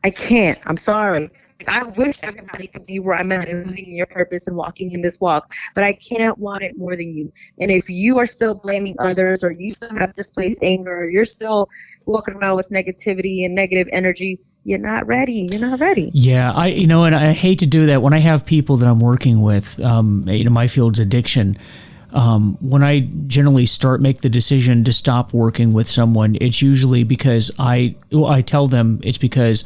I can't. I'm sorry. I wish everybody could be where I'm at and living in your purpose and walking in this walk, but I can't want it more than you. And if you are still blaming others or you still have displaced anger or you're still walking around with negativity and negative energy, you're not ready. You're not ready. Yeah, and I hate to do that when I have people that I'm working with. My field's addiction. When I generally make the decision to stop working with someone, it's usually because I tell them it's because,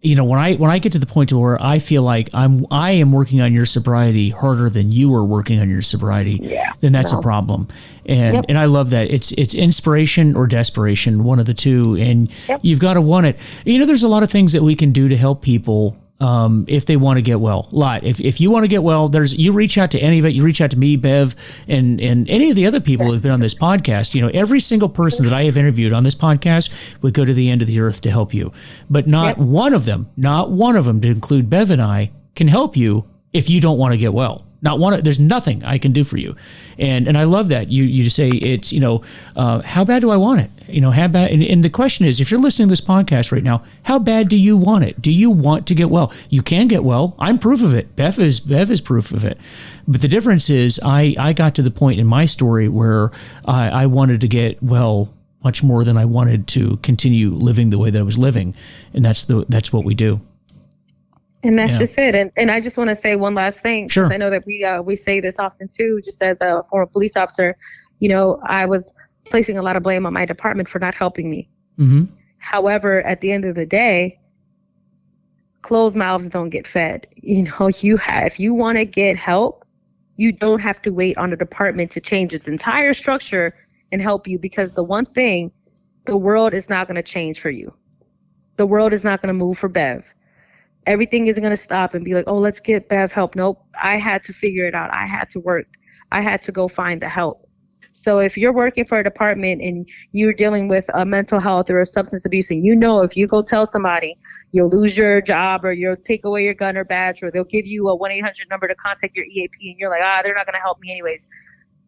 when I get to the point where I feel like I am working on your sobriety harder than you are working on your sobriety, then that's a problem. And and I love that. It's inspiration or desperation, one of the two, and you've got to want it. There's a lot of things that we can do to help people if they want to get well. A lot. If you want to get well, you reach out to any of it. You reach out to me, Bev, and any of the other people who've been on this podcast. Every single person that I have interviewed on this podcast would go to the end of the earth to help you. But not one of them, to include Bev and I, can help you if you don't want to get well. Not one. There's nothing I can do for you, and I love that you say it's how bad do I want it? How bad? And the question is, if you're listening to this podcast right now, how bad do you want it? Do you want to get well? You can get well. I'm proof of it. Bev is proof of it. But the difference is, I got to the point in my story where I wanted to get well much more than I wanted to continue living the way that I was living, and that's what we do. And that's just it. And I just want to say one last thing. Sure. Because I know that we say this often too, just as a former police officer, I was placing a lot of blame on my department for not helping me. Mm-hmm. However, at the end of the day, closed mouths don't get fed. If you want to get help, you don't have to wait on a department to change its entire structure and help you, because the one thing, the world is not going to change for you. The world is not going to move for Bev. Everything isn't going to stop and be like, oh, let's get Bev help. Nope. I had to figure it out. I had to work. I had to go find the help. So if you're working for a department and you're dealing with a mental health or a substance abuse, and if you go tell somebody, you'll lose your job, or you'll take away your gun or badge, or they'll give you a 1-800 number to contact your EAP, and you're like, they're not going to help me anyways.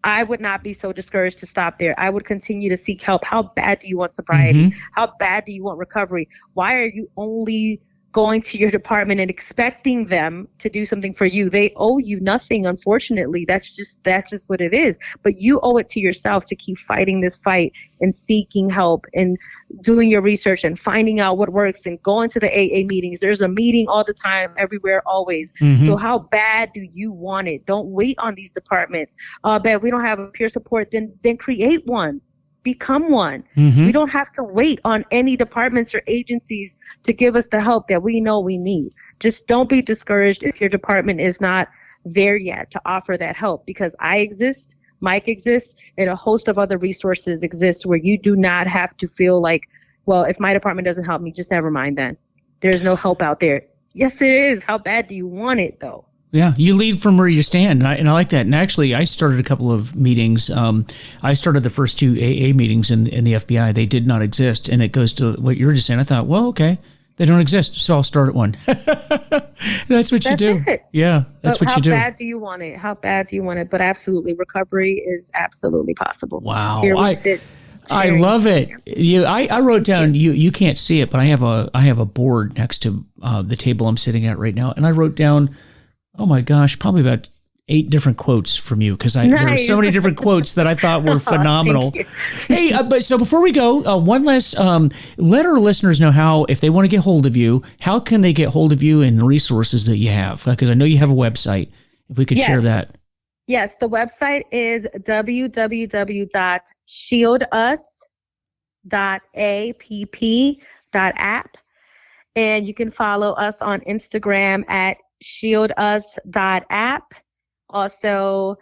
I would not be so discouraged to stop there. I would continue to seek help. How bad do you want sobriety? How bad do you want recovery? Why are you only going to your department and expecting them to do something for you? They owe you nothing, unfortunately. That's just what it is. But you owe it to yourself to keep fighting this fight and seeking help and doing your research and finding out what works and going to the AA meetings. There's a meeting all the time, everywhere, always. So how bad do you want it? Don't wait on these departments. Bev, we don't have a peer support, then create one. Become one. We don't have to wait on any departments or agencies to give us the help that we know we need. Just don't be discouraged if your department is not there yet to offer that help, because I exist, Mike exists, and a host of other resources exist where you do not have to feel like, well, if my department doesn't help me, just never mind then. There's no help out there. Yes, it is. How bad do you want it, though? Yeah, you lead from where you stand, and I like that. And actually, I started a couple of meetings. I started the first 2 AA meetings in the FBI. They did not exist, and it goes to what you were just saying. I thought, well, okay, they don't exist, so I'll start one. That's what you do. It. Yeah, that's what you do. How bad do you want it? How bad do you want it? But absolutely, recovery is absolutely possible. Wow. Here we sit. I love it. I wrote down. You can't see it, but I have a board next to the table I'm sitting at right now, and I wrote down, oh my gosh, probably about 8 different quotes from you, because there were so many different quotes that I thought were phenomenal. Hey, but so before we go, one last, let our listeners know how, if they want to get hold of you, how can they get hold of you and the resources that you have? Because I know you have a website. If we could share that. Yes, the website is www.ShieldUs.app. And you can follow us on Instagram at ShieldUs.app. Also,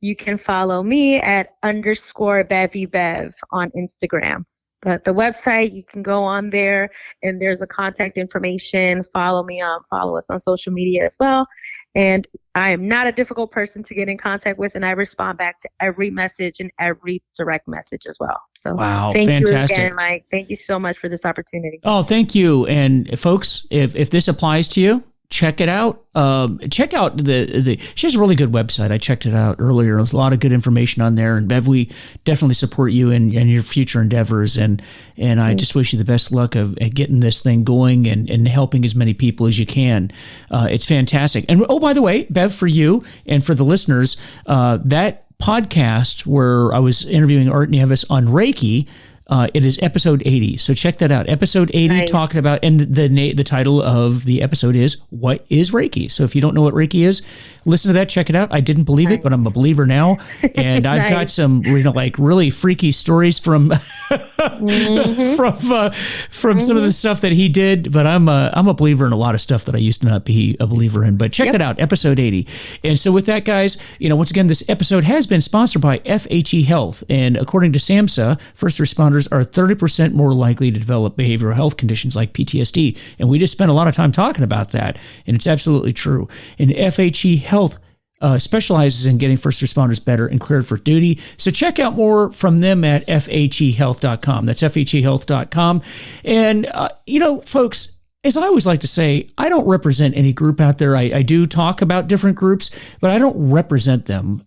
you can follow me at _BevyBev on Instagram. But the website, you can go on there and there's a contact information. Follow us on social media as well. And I am not a difficult person to get in contact with, and I respond back to every message and every direct message as well. So thank fantastic. You again, Mike. Thank you so much for this opportunity. Oh, thank you. And folks, if this applies to you, check it out. Check out she has a really good website. I checked it out earlier. There's a lot of good information on there. And Bev, we definitely support you and your future endeavors. And I just wish you the best luck of getting this thing going and helping as many people as you can. It's fantastic. And oh, by the way, Bev, for you and for the listeners, that podcast where I was interviewing Art Nieves on Reiki, it is episode 80. So check that out. Episode 80, nice. Talking about, and the title of the episode is What is Reiki? So if you don't know what Reiki is, listen to that, check it out. I didn't believe it, but I'm a believer now. And I've got some really freaky stories from from some of the stuff that he did, but I'm a believer in a lot of stuff that I used to not be a believer in. But check that out, episode 80. And so with that, guys, once again, this episode has been sponsored by FHE Health. And according to SAMHSA, first responders are 30% more likely to develop behavioral health conditions like PTSD. And we just spent a lot of time talking about that, and it's absolutely true. And FHE Health specializes in getting first responders better and cleared for duty. So check out more from them at fhehealth.com. That's fhehealth.com. And, folks, as I always like to say, I don't represent any group out there. I do talk about different groups, but I don't represent them.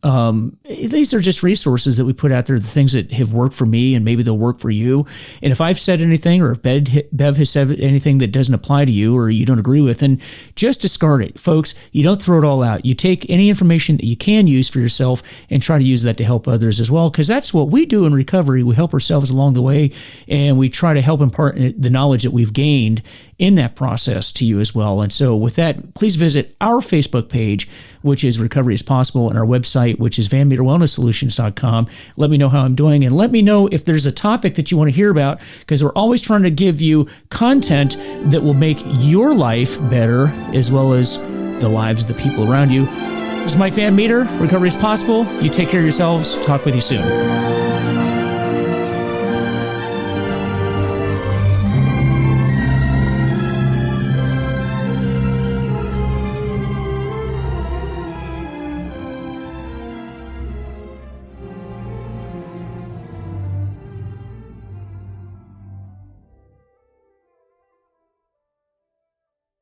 These are just resources that we put out there, the things that have worked for me, and maybe they'll work for you. And if I've said anything, or if Bev has said anything that doesn't apply to you or you don't agree with, then just discard it. Folks, you don't throw it all out. You take any information that you can use for yourself and try to use that to help others as well, because that's what we do in recovery. We help ourselves along the way, and we try to help impart the knowledge that we've gained in that process to you as well. And so with that, please visit our Facebook page, which is Recovery is Possible, and our website, which is VanMeterWellnessSolutions.com. Let me know how I'm doing, and let me know if there's a topic that you want to hear about, because we're always trying to give you content that will make your life better, as well as the lives of the people around you. This is Mike Van Meter. Recovery is Possible. You take care of yourselves. Talk with you soon.